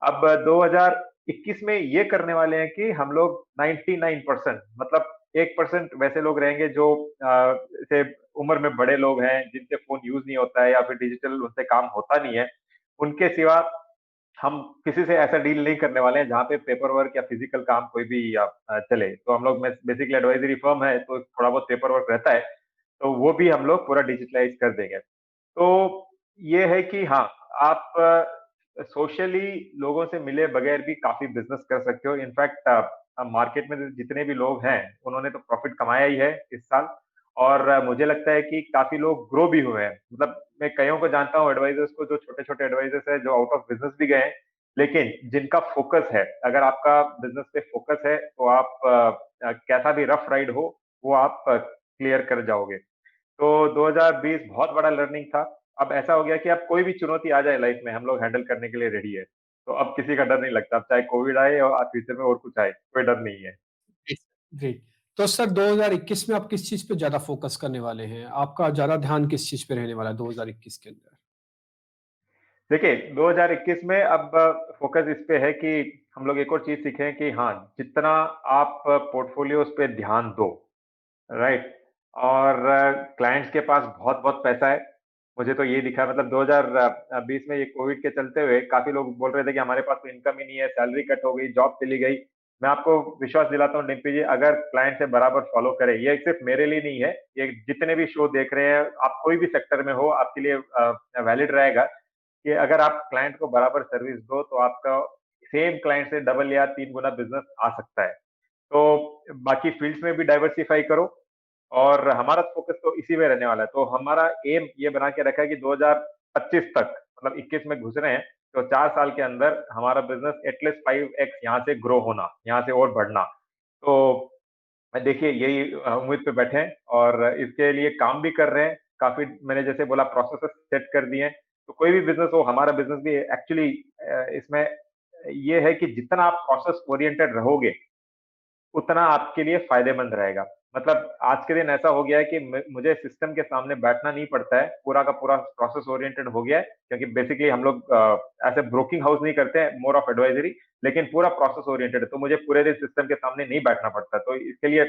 अब 2021 में ये करने वाले हैं कि हम लोग 99% मतलब 1% वैसे लोग रहेंगे जो जैसे उम्र में बड़े लोग हैं, जिनसे फ़ोन यूज़ नहीं होता है या फिर डिजिटल उनसे काम होता नहीं है। उनके सिवा हम किसी से ऐसा डील नहीं करने वाले हैं जहाँ पे पेपर वर्क या फिजिकल काम कोई भी चले। तो हम लोग में बेसिकली एडवाइजरी फर्म है, तो थोड़ा बहुत पेपर वर्क रहता है, तो वो भी हम लोग पूरा डिजिटलाइज़ कर देंगे। तो ये है कि हाँ, आप सोशली लोगों से मिले बगैर भी काफ़ी बिज़नेस कर सकते हो। इनफैक्ट मार्केट में जितने भी लोग हैं, उन्होंने तो प्रॉफ़िट कमाया ही है इस साल और मुझे लगता है कि काफ़ी लोग ग्रो भी हुए हैं। मतलब मैं कइयों को जानता हूँ एडवाइज़र्स को जो छोटे-छोटे एडवाइज़र्स हैं, जो आउट ऑफ बिज़नेस भी गए हैं, लेकिन जिनका फ़ोकस है, अगर आपका बिज़नेस पे फ़ोकस है, तो आप कैसा भी रफ राइड हो, वो आप क्लियर कर जाओगे। तो 2020 बहुत बड़ा लर्निंग था। अब ऐसा हो गया कि अब कोई भी चुनौती आ जाए लाइफ में, हम लोग हैंडल करने के लिए रेडी है। तो अब किसी का डर नहीं लगता, अब चाहे कोविड आए और फ्यूचर में और कुछ आए, कोई डर नहीं है। ग्रेट। तो सर 2021 में आप किस चीज पे ज्यादा फोकस करने वाले हैं? आपका ज्यादा ध्यान किस चीज पे रहने वाला है 2021 के अंदर? देखिए 2021 में अब फोकस इस पे है कि हम लोग एक और चीज सीखें कि हाँ, जितना आप पोर्टफोलियोज पे ध्यान दो, राइट, और क्लाइंट्स के पास बहुत बहुत पैसा है। मुझे तो ये दिखा, मतलब 2020 में ये कोविड के चलते हुए काफी लोग बोल रहे थे कि हमारे पास तो इनकम ही नहीं है, सैलरी कट हो गई, जॉब चली गई। मैं आपको विश्वास दिलाता हूँ डिम्पी जी, अगर क्लाइंट से बराबर फॉलो करें, ये सिर्फ मेरे लिए नहीं है, ये जितने भी शो देख रहे हैं, आप कोई भी सेक्टर में हो, आपके लिए वैलिड रहेगा कि अगर आप क्लाइंट को बराबर सर्विस दो तो आपका सेम क्लाइंट से डबल या 3 गुना बिजनेस आ सकता है। तो बाकी फील्ड्स में भी डाइवर्सिफाई करो, और हमारा फोकस तो इसी में रहने वाला है। तो हमारा एम ये बना के रखा है कि 2025 तक, मतलब 21 में घुस रहे हैं, तो 4 साल के अंदर हमारा बिजनेस एटलीस्ट 5x यहाँ से ग्रो होना, यहाँ से और बढ़ना। तो देखिए यही उम्मीद पे बैठे हैं और इसके लिए काम भी कर रहे हैं। काफी मैंने जैसे बोला प्रोसेसेस सेट कर दिए हैं। तो कोई भी बिजनेस हो, हमारा बिजनेस भी एक्चुअली इसमें ये है कि जितना आप प्रोसेस ओरिएंटेड रहोगे, उतना आपके लिए फायदेमंद रहेगा। मतलब आज के दिन ऐसा हो गया है कि मुझे सिस्टम के सामने बैठना नहीं पड़ता है, पूरा का पूरा प्रोसेस ओरिएंटेड हो गया है, क्योंकि बेसिकली हम लोग ऐसे ब्रोकिंग हाउस नहीं करते हैं, मोर ऑफ एडवाइजरी, लेकिन पूरा प्रोसेस ओरिएंटेड है, तो मुझे पूरे दिन सिस्टम के सामने नहीं बैठना पड़ता। तो इसके लिए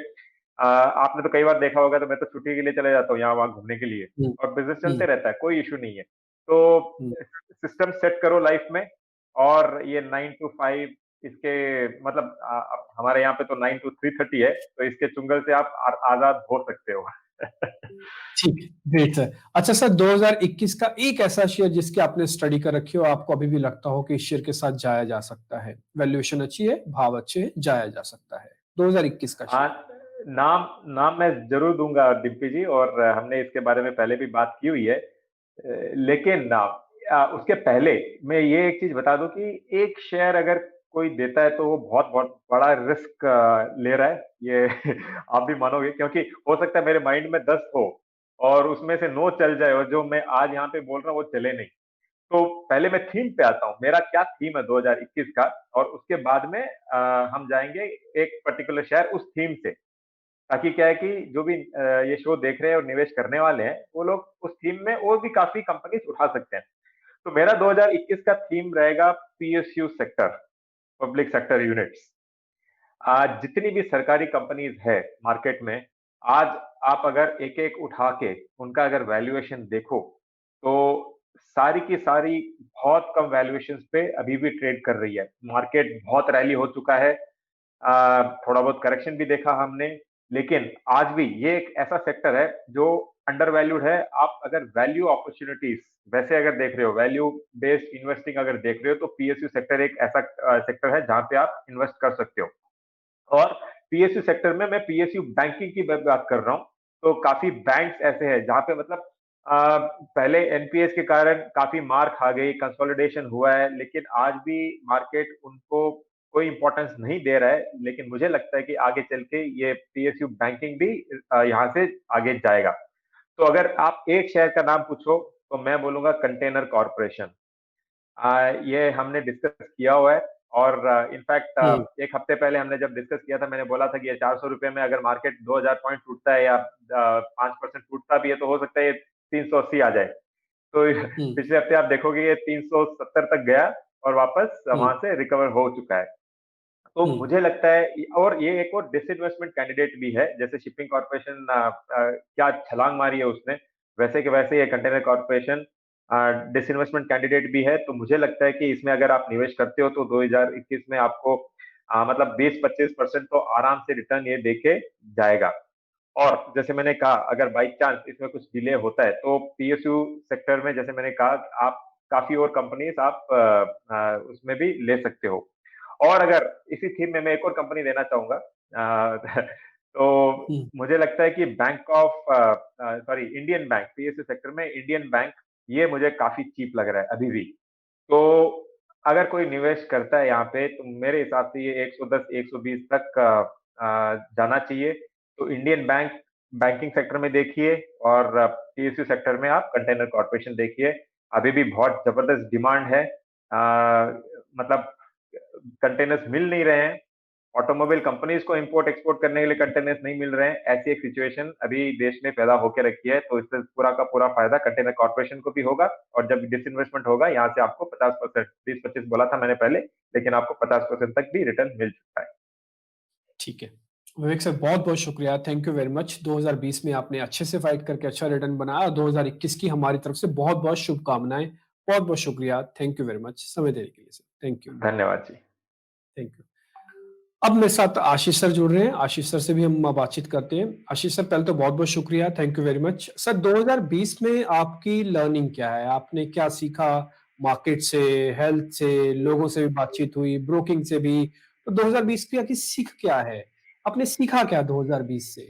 आपने तो कई बार देखा होगा, तो मैं तो छुट्टी के लिए चले जाता हूँ यहाँ वहां घूमने के लिए, हम्म, और बिजनेस चलते हम्म, रहता है, कोई इशू नहीं है। तो हम्म। सिस्टम सेट करो लाइफ में, और ये 9 to 5 इसके, मतलब अब हमारे यहाँ पे तो 9 to 3:30 है, तो इसके चुंगल से आप आजाद हो सकते हो। ठीक, ग्रेट सर। अच्छा सर, 2021 का एक ऐसा शेयर जिसकी आपने स्टडी कर रखी हो, आपको अभी भी लगता हो कि इस शेयर के साथ जाया जा सकता है, वैल्यूएशन अच्छी है, भाव अच्छे हैं, जाया जा सकता है, 2021 का हाँ, शेयर? नाम नाम मैं जरूर दूंगा डिम्पी जी, और हमने इसके बारे में पहले भी बात की हुई है। लेकिन उसके पहले मैं ये एक चीज बता दूं कि एक शेयर अगर कोई देता है तो वो बहुत बहुत बड़ा रिस्क ले रहा है, ये आप भी मानोगे, क्योंकि हो सकता है मेरे माइंड में 10 हो और उसमें से 9 चल जाए, और जो मैं आज यहाँ पे बोल रहा हूँ वो चले नहीं। तो पहले मैं थीम पे आता हूँ, मेरा क्या थीम है 2021 का, और उसके बाद में हम जाएंगे एक पर्टिकुलर शेयर उस थीम से, ताकि क्या है कि जो भी ये शो देख रहे हैं और निवेश करने वाले हैं, वो लोग उस थीम में और भी काफी कंपनीज उठा सकते हैं। तो मेरा 2021 का थीम रहेगा PSU sector, public sector units. आज जितनी भी सरकारी कंपनीज है मार्केट में, आज आप अगर एक एक उठा के उनका अगर वैल्यूएशन देखो, तो सारी की सारी बहुत कम वैल्यूएशन पे अभी भी ट्रेड कर रही है। मार्केट बहुत रैली हो चुका है, थोड़ा बहुत करेक्शन भी देखा हमने, लेकिन आज भी ये एक ऐसा सेक्टर है जो अंडर वैल्यूड है। आप अगर वैल्यू अपॉर्चुनिटीज वैसे अगर देख रहे हो, वैल्यू बेस्ड इन्वेस्टिंग अगर देख रहे हो, तो पीएसयू सेक्टर एक ऐसा सेक्टर है जहां पे आप इन्वेस्ट कर सकते हो। और पीएसयू सेक्टर में मैं पीएसयू बैंकिंग की बात कर रहा हूँ। तो काफी बैंक्स ऐसे हैं जहां पे मतलब पहले एनपीएस के कारण काफी मार खा गई, कंसोलिडेशन हुआ है, लेकिन आज भी मार्केट उनको कोई इंपॉर्टेंस नहीं दे रहा है। लेकिन मुझे लगता है कि आगे चल के ये पीएसयू बैंकिंग भी यहाँ से आगे जाएगा। तो अगर आप एक शेयर का नाम पूछो, तो मैं बोलूंगा कंटेनर कॉर्पोरेशन। ये हमने डिस्कस किया हुआ है, और इनफैक्ट हम्म, एक हफ्ते पहले हमने जब डिस्कस किया था, मैंने बोला था कि ये 400 रुपए में अगर मार्केट 2000 पॉइंट टूटता है या 5% टूटता भी है, तो हो सकता है ये 380 आ जाए। तो हम्म, पिछले हफ्ते आप देखोगे ये 370 तक गया और वापस हम्म, वहां से रिकवर हो चुका है। तो हम्म, मुझे लगता है, और ये एक और डिसइन्वेस्टमेंट कैंडिडेट भी है, जैसे शिपिंग कॉर्पोरेशन क्या छलांग मारी है उसने, वैसे के वैसे ये कंटेनर कॉर्पोरेशन डिसइन्वेस्टमेंट कैंडिडेट भी है। तो मुझे लगता है कि इसमें अगर आप निवेश करते हो, तो 2021 में आपको मतलब 20-25% तो आराम से रिटर्न ये देके जाएगा। और जैसे मैंने कहा, अगर बाई चांस इसमें कुछ डिले होता है, तो पीएसयू सेक्टर में जैसे मैंने कहा, आप काफी और कंपनीज आप उसमें भी ले सकते हो। और अगर इसी थीम में मैं एक और कंपनी देना चाहूंगा, तो हम्म, मुझे लगता है कि bank of sorry Indian bank, PSU sector में इंडियन बैंक, ये मुझे काफी चीप लग रहा है अभी भी। तो अगर कोई निवेश करता है यहाँ पे, तो मेरे हिसाब से ये 110-120 तक जाना चाहिए। तो इंडियन बैंक बैंकिंग सेक्टर में देखिए और पीएसयू सेक्टर में आप कंटेनर कॉर्पोरेशन देखिए, अभी भी बहुत जबरदस्त डिमांड है। मतलब कंटेनर्स मिल नहीं रहे हैं, ऑटोमोबाइल कंपनीज को इंपोर्ट एक्सपोर्ट करने के लिए कंटेनर्स नहीं मिल रहे हैं, ऐसी एक सिचुएशन अभी देश में पैदा होकर रखी है। तो इससे पूरा का पूरा फायदा कंटेनर कॉर्पोरेशन को भी होगा, और जब डिसइन्वेस्टमेंट होगा यहाँ से आपको 50%, 20-25 बोला था मैंने पहले, लेकिन आपको 50% तक भी रिटर्न मिल सकता है। ठीक है विवेक सर, बहुत बहुत शुक्रिया, थैंक यू वेरी मच। 2020 में आपने अच्छे से फाइट करके अच्छा रिटर्न बनाया। 2021 की हमारी तरफ से बहुत बहुत शुभकामनाएं। बहुत बहुत शुक्रिया, थैंक यू वेरी मच समय देने के लिए सर, थैंक यू। धन्यवाद जी। Thank you. अब मेरे साथ आशीष सर जुड़ रहे हैं, आशीष सर से भी हम बातचीत करते हैं। आशीष सर, पहले तो बहुत बहुत शुक्रिया, thank you very much. Sir 2020 में आपकी लर्निंग क्या है, आपने क्या सीखा मार्केट से, हेल्थ से, लोगों से भी बातचीत हुई, ब्रोकिंग से भी, तो 2020 की आपकी सीख क्या है, आपने सीखा क्या 2020 से?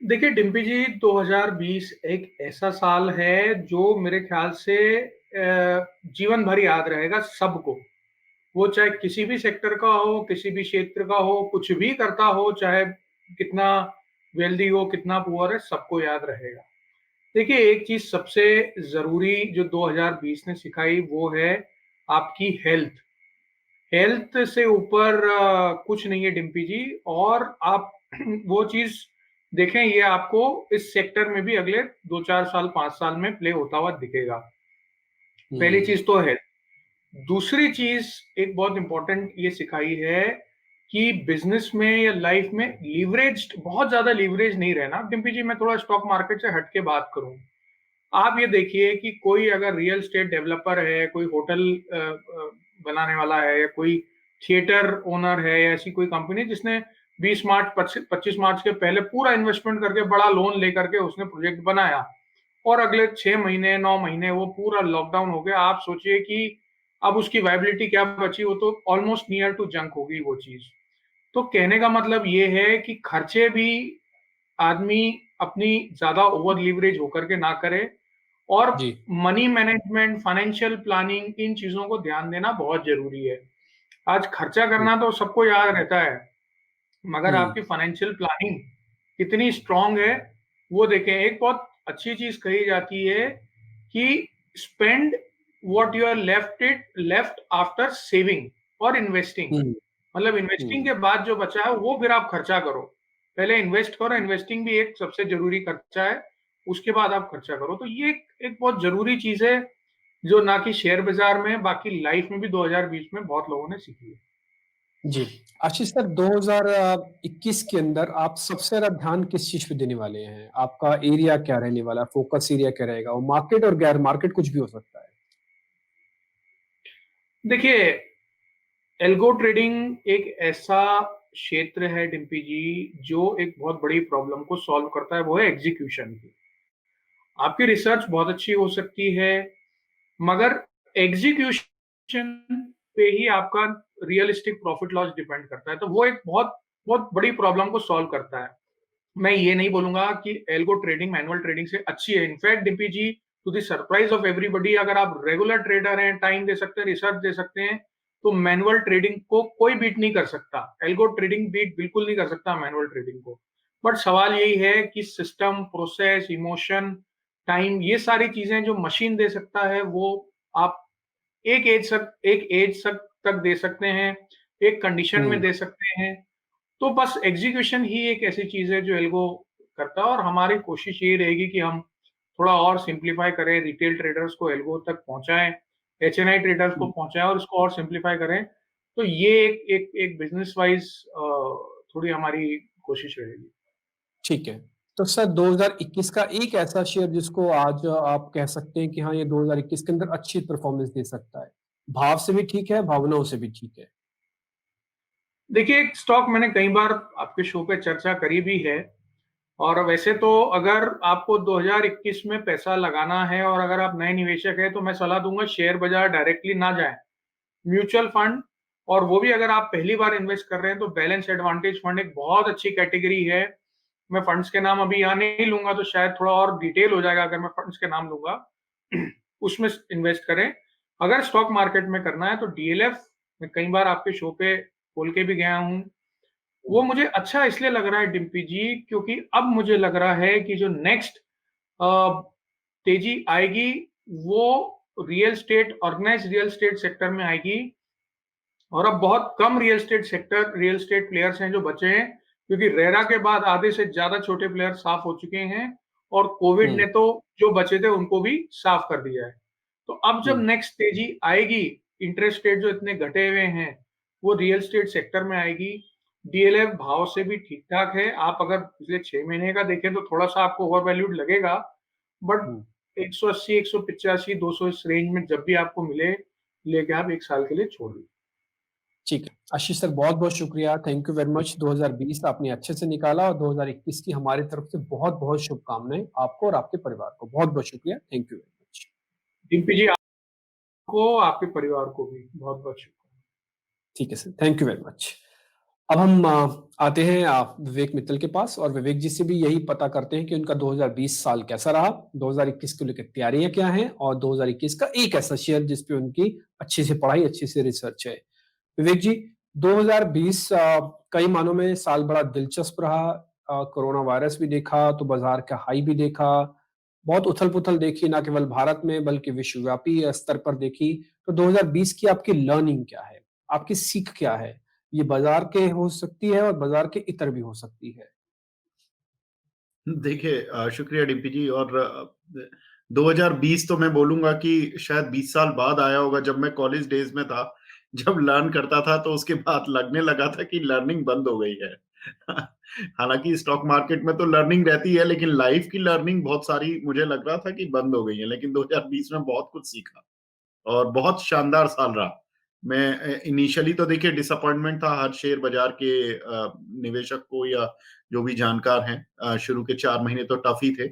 देखिए डिम्पी जी, 2020 एक ऐसा साल है जो मेरे ख्याल से जीवन भर याद रहेगा सबको। वो चाहे किसी भी सेक्टर का हो, किसी भी क्षेत्र का हो, कुछ भी करता हो, चाहे कितना वेल्दी हो, कितना पुअर है, सबको याद रहेगा। देखिए एक चीज सबसे जरूरी जो 2020 ने सिखाई वो है आपकी हेल्थ। हेल्थ से ऊपर कुछ नहीं है डिम्पी जी। और आप वो चीज देखें, ये आपको इस सेक्टर में भी अगले 2-4 साल 5 साल में प्ले होता हुआ दिखेगा। पहली चीज तो है। दूसरी चीज एक बहुत इंपॉर्टेंट ये सिखाई है कि बिजनेस में या लाइफ में लीवरेज, बहुत ज्यादा लीवरेज नहीं रहना। डिम्पी जी मैं थोड़ा स्टॉक मार्केट से हट के बात करूं, आप ये देखिए कि कोई अगर रियल एस्टेट डेवलपर है, कोई होटल बनाने वाला है, या कोई थिएटर ओनर है, या ऐसी कोई कंपनी जिसने 20 मार्च 25 मार्च के पहले पूरा इन्वेस्टमेंट करके बड़ा लोन लेकर के उसने प्रोजेक्ट बनाया, और अगले 6 महीने 9 महीने वो पूरा लॉकडाउन हो गया, आप सोचिए कि अब उसकी वायबिलिटी क्या बची, वो तो ऑलमोस्ट नियर टू जंक होगी वो चीज। तो कहने का मतलब ये है कि खर्चे भी आदमी अपनी ज्यादा ओवर लीवरेज होकर के ना करे, और जी मनी मैनेजमेंट, फाइनेंशियल प्लानिंग, इन चीजों को ध्यान देना बहुत जरूरी है। आज खर्चा करना तो सबको याद रहता है, मगर आपकी फाइनेंशियल प्लानिंग कितनी स्ट्रांग है वो देखें। एक बहुत अच्छी चीज कही जाती है कि spend what you are left after saving और इन्वेस्टिंग। मतलब इन्वेस्टिंग के बाद जो बचा है वो फिर आप खर्चा करो। पहले इन्वेस्ट करो, इन्वेस्टिंग भी एक सबसे जरूरी खर्चा है, उसके बाद आप खर्चा करो। तो ये एक बहुत जरूरी चीज है जो ना कि शेयर बाजार में, बाकी लाइफ में भी 2020 में बहुत लोगों ने सीखी है। जी आशीष सर, 2021 के अंदर आप सबसे ज्यादा ध्यान किस चीज पे देने वाले हैं? आपका एरिया क्या रहने वाला है, फोकस एरिया क्या रहेगा? वो मार्केट और गैर मार्केट कुछ भी हो सकता है। देखिए एल्गो ट्रेडिंग एक ऐसा क्षेत्र है डिम्पी जी जो एक बहुत बड़ी प्रॉब्लम को सॉल्व करता है, वो है एग्जीक्यूशन की। आपकी रिसर्च बहुत अच्छी हो सकती है, मगर एग्जीक्यूशन पे ही आपका रियलिस्टिक प्रॉफिट लॉस डिपेंड करता है। तो वो एक बहुत बहुत बड़ी प्रॉब्लम को सॉल्व करता है। मैं ये नहीं बोलूंगा कि एल्गो ट्रेडिंग मैनुअल ट्रेडिंग से अच्छी है। In fact DP ji, to the surprise of everybody, अगर आप रेगुलर ट्रेडर हैं, टाइम दे सकते हैं, रिसर्च दे सकते हैं, तो मैनुअल ट्रेडिंग को कोई बीट नहीं कर सकता। एल्गो ट्रेडिंग बीट बिल्कुल नहीं कर सकता मैनुअल ट्रेडिंग को। बट सवाल यही है कि सिस्टम, प्रोसेस, इमोशन, टाइम, ये सारी चीजें जो मशीन दे सकता है वो आप एक एज तक दे सकते हैं, एक कंडीशन में दे सकते हैं। तो बस एग्जीक्यूशन ही एक ऐसी चीज है जो एल्गो करता है, और हमारी कोशिश ये रहेगी कि हम थोड़ा और सिंप्लीफाई करें, रिटेल ट्रेडर्स को एल्गो तक पहुंचाएं, एचएनआई ट्रेडर्स को पहुंचाएं, और इसको और सिंप्लीफाई करें। तो ये एक बिजनेस वाइज थोड़ी हमारी कोशिश रहेगी। ठीक है, तो सर 2021 का एक ऐसा शेयर जिसको आज आप कह सकते हैं कि हाँ ये 2021 के अंदर अच्छी परफॉर्मेंस दे सकता है, भाव से भी ठीक है, भावनाओं से भी ठीक है। देखिए एक स्टॉक मैंने कई बार आपके शो पे चर्चा करी भी है, और वैसे तो अगर आपको 2021 में पैसा लगाना है और अगर आप नए निवेशक हैं तो मैं सलाह दूंगा शेयर बाजार डायरेक्टली ना जाएं, म्यूचुअल फंड। और वो भी अगर आप पहली बार इन्वेस्ट कर रहे हैं तो बैलेंस एडवांटेज फंड एक बहुत अच्छी कैटेगरी है। मैं फंड्स के नाम अभी यहाँ नहीं लूंगा तो शायद थोड़ा और डिटेल हो जाएगा अगर मैं फंड्स के नाम लूंगा। उसमें इन्वेस्ट करें। अगर स्टॉक मार्केट में करना है तो डीएलएफ, मैं कई बार आपके शो पे खोल के भी गया हूँ, वो मुझे अच्छा इसलिए लग रहा है डिम्पी जी, क्योंकि अब मुझे लग रहा है कि जो नेक्स्ट तेजी आएगी वो real estate, organised real estate sector में आएगी। और अब बहुत कम रियल स्टेट प्लेयर्स हैं जो बचे हैं, क्योंकि रेरा के बाद आधे से ज्यादा छोटे प्लेयर साफ हो चुके हैं और कोविड ने तो जो बचे थे उनको भी साफ कर दिया है। तो अब जब नेक्स्ट तेजी आएगी, इंटरेस्ट रेट जो इतने घटे हुए हैं वो रियल स्टेट सेक्टर में आएगी। डीएलएफ भाव से भी ठीक ठाक है। आप अगर पिछले 6 महीने का देखें तो थोड़ा सा आपको ओवर वैल्यूड लगेगा, बट 180, 185, 200 इस रेंज में जब भी आपको मिले, लेके आप 1 साल के लिए छोड़ दीजिए। ठीक है आशीष सर, बहुत बहुत शुक्रिया, थैंक यू वेरी मच। 2020 आपने अच्छे से निकाला और 2021 की हमारी तरफ से बहुत बहुत शुभकामनाएं आपको और आपके परिवार को। बहुत बहुत शुक्रिया, thank you very much. Dimpy ji, आपको, आपके परिवार को भी बहुत बहुत शुक्रिया। ठीक है sir, thank you very much. अब हम आते हैं विवेक मित्तल के पास और विवेक जी से भी यही पता करते हैं कि उनका 2020 साल कैसा रहा, 2021 को लेकर तैयारियां क्या हैं और 2021 का एक ऐसा शेयर जिसपे उनकी अच्छी से पढ़ाई, अच्छी से रिसर्च है। विवेक जी, 2020 कई मानों में साल बड़ा दिलचस्प रहा। कोरोना वायरस भी देखा तो बाजार का हाई भी देखा, बहुत उथल पुथल देखी, ना केवल भारत में बल्कि विश्वव्यापी स्तर पर देखी। तो 2020 की आपकी लर्निंग क्या है, आपकी सीख क्या है? ये बाजार के हो सकती है और बाजार के इतर भी हो सकती है। देखिए शुक्रिया डिम्पी जी। और 2020 तो मैं बोलूंगा कि शायद 20 साल बाद आया होगा, जब मैं कॉलेज डेज में था, जब लर्न करता था तो उसके बाद लगने लगा था कि लर्निंग बंद हो गई है। हालांकि स्टॉक मार्केट में तो लर्निंग रहती है, लेकिन लाइफ की लर्निंग बहुत सारी मुझे लग रहा था कि बंद हो गई है। लेकिन 2020 में बहुत कुछ सीखा और बहुत शानदार साल रहा। मैं इनिशियली तो देखिए डिसअपॉइंटमेंट था हर शेयर बाजार के निवेशक को या जो भी जानकार हैं। शुरू के 4 महीने तो टफ ही थे,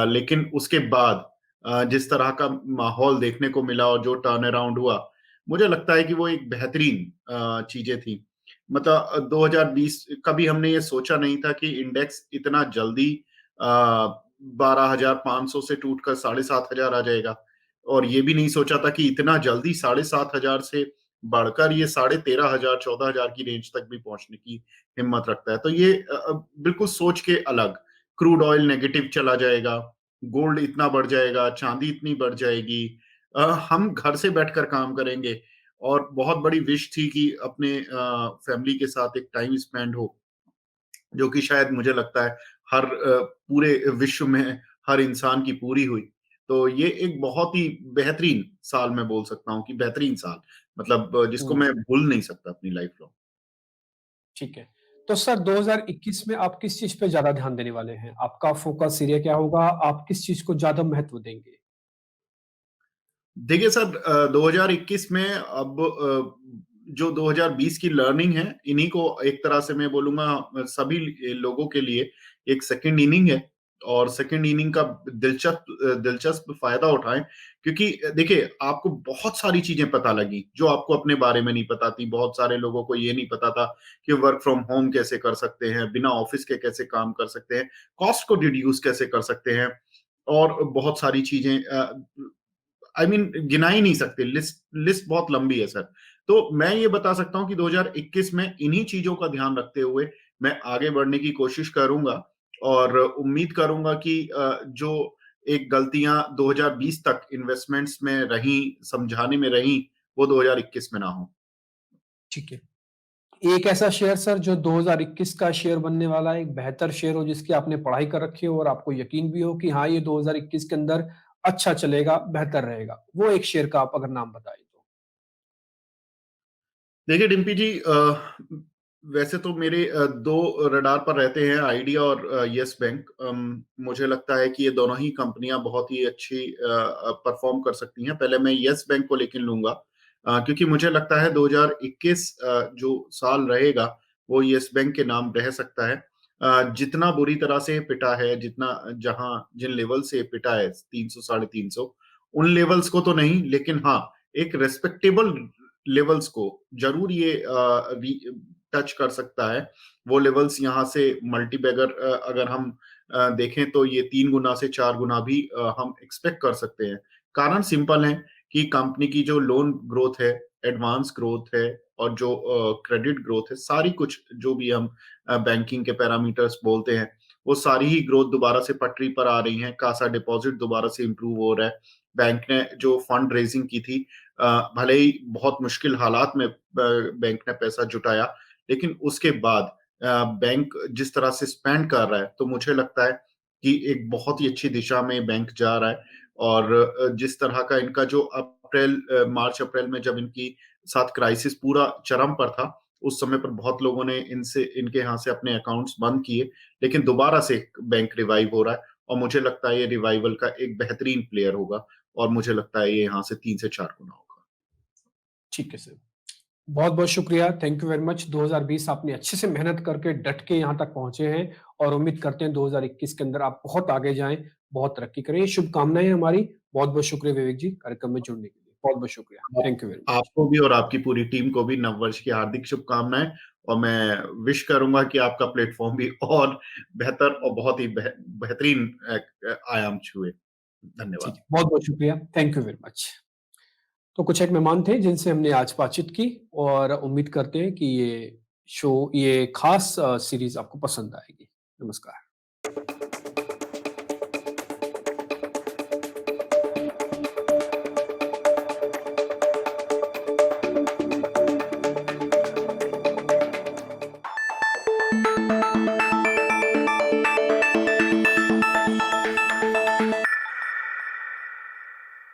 लेकिन उसके बाद जिस तरह का माहौल देखने को मिला और जो टर्न अराउंड हुआ, मुझे लगता है कि वो एक बेहतरीन चीजें थी। मतलब 2020 कभी हमने ये सोचा नहीं था कि इंडेक्स इतना जल्दी 12,500 से टूटकर 7,500 आ जाएगा, और ये भी नहीं सोचा था कि इतना जल्दी 7,500 से बढ़कर ये 13,500 14,000 की रेंज तक भी पहुंचने की हिम्मत रखता है। तो ये बिल्कुल सोच के अलग। क्रूड ऑयल नेगेटिव चला जाएगा, गोल्ड इतना बढ़ जाएगा, चांदी इतनी बढ़ जाएगी, हम घर से बैठकर काम करेंगे। और बहुत बड़ी विश थी कि अपने फैमिली के साथ एक टाइम स्पेंड हो, जो कि शायद मुझे लगता है हर पूरे विश्व में हर इंसान की पूरी हुई। तो ये एक बहुत ही बेहतरीन साल मैं बोल सकता हूँ कि बेहतरीन साल, मतलब जिसको मैं भूल नहीं सकता अपनी लाइफ लॉन्ग। ठीक है, तो सर 2021 में आप किस चीज पे ज्यादा ध्यान देने वाले हैं? आपका फोकस एरिया क्या होगा? आप किस चीज को ज्यादा महत्व देंगे? देखिए सर, 2021 में अब जो 2020 की लर्निंग है, इन्हीं को एक तरह से मैं बोलूंगा सभी लोगों के लिए एक सेकंड इनिंग है। और सेकंड इनिंग का दिलचस्प दिलचस्प फायदा उठाएं, क्योंकि देखिए आपको बहुत सारी चीजें पता लगी जो आपको अपने बारे में नहीं पता थी। बहुत सारे लोगों को ये नहीं पता था कि वर्क फ्रॉम होम कैसे कर सकते हैं, बिना ऑफिस के कैसे काम कर सकते हैं, कॉस्ट को रिड्यूस कैसे कर सकते हैं, और बहुत सारी चीजें आई मीन गिना ही नहीं सकते। लिस्ट बहुत लंबी है सर। तो मैं ये बता सकता हूं कि 2021 में इन्हीं चीजों का ध्यान रखते हुए मैं आगे बढ़ने की कोशिश करूंगा, और उम्मीद करूंगा कि जो एक गलतियां 2020 तक इन्वेस्टमेंट्स में रही, समझाने में रही, वो 2021 में ना हो। ठीक है, एक ऐसा शेयर सर जो 2021 का शेयर बनने वाला है, एक बेहतर शेयर हो जिसकी आपने पढ़ाई कर रखी हो और आपको यकीन भी हो कि हाँ ये 2021 के अंदर अच्छा चलेगा, बेहतर रहेगा, वो एक शेयर का आप अगर नाम बताएं तो। देखिए डिम्पी जी, वैसे तो मेरे दो रडार पर रहते हैं, आइडिया और यस बैंक। मुझे लगता है कि ये दोनों ही कंपनियां बहुत ही अच्छी परफॉर्म कर सकती हैं। पहले मैं यस बैंक को लेकिन लूंगा, क्योंकि मुझे लगता है 2021 जो साल रहेगा वो यस बैंक के नाम रह सकता है। जितना बुरी तरह से पिटा है, जितना जहां जिन लेवल से पिटा है 300 350, उन लेवल्स को तो नहीं, लेकिन हाँ एक रेस्पेक्टेबल लेवल्स को जरूर ये टच कर सकता है। वो लेवल्स यहाँ से मल्टीबैगर अगर हम देखें तो ये 3 गुना से 4 गुना भी हम एक्सपेक्ट कर सकते हैं। कारण सिंपल है कि कंपनी की जो लोन ग्रोथ है एडवांस ग्रोथ है और जो क्रेडिट ग्रोथ है, सारी कुछ जो भी हम बैंकिंग के पैरामीटर्स बोलते हैं, वो सारी ही ग्रोथ दोबारा से पटरी पर आ रही हैं। कासा डिपॉजिट दोबारा से इंप्रूव हो रहा है। बैंक ने जो फंड रेजिंग की थी, भले ही बहुत मुश्किल हालात में बैंक ने पैसा जुटाया, लेकिन उसके बाद बैंक जिस तरह से स्पेंड कर रहा है, तो मुझे लगता है कि एक बहुत ही अच्छी दिशा में बैंक जा रहा है। और जिस तरह का इनका जो मार्च अप्रैल में जब इनकी साथ क्राइसिस पूरा चरम पर था, उस समय पर बहुत लोगों ने इनके यहाँ से अपने अकाउंट्स बंद किए, लेकिन दोबारा से बैंक रिवाइव हो रहा है और मुझे लगता है ये रिवाइवल का एक बेहतरीन प्लेयर होगा और मुझे लगता है ये यहाँ से 3 से 4 गुना होगा। ठीक है सर, बहुत-बहुत शुक्रिया, थैंक यू वेरी मच। 2020 आपने अच्छे से मेहनत करके डट के यहाँ तक पहुँचे हैं और उम्मीद करते हैं 2021 के अंदर आप बहुत आगे जाएँ, बहुत तरक्की करें। ये शुभकामनाएँ हैं हमारी। बहुत-बहुत शुक्रिया विवेक जी, कार्यक्रम में जुड़ने के लिए। बहुत-बहुत शुक्रिया। Thank you very much. आपको भी और आपकी पूरी टीम को भी नववर्ष की हार्दिक शुभकामनाएं और मैं विश करूंगा कि आपका प्लेटफॉर्म भी और बेहतर और बहुत ही बेहतरीन आयाम छुए। धन्यवाद। ठीक है, बहुत-बहुत शुक्रिया। Thank you very much. तो कुछ एक मेहमान थे जिनसे हमने आज बातचीत की और उम्मीद करते हैं कि ये खास सीरीज आपको पसंद आएगी। नमस्कार।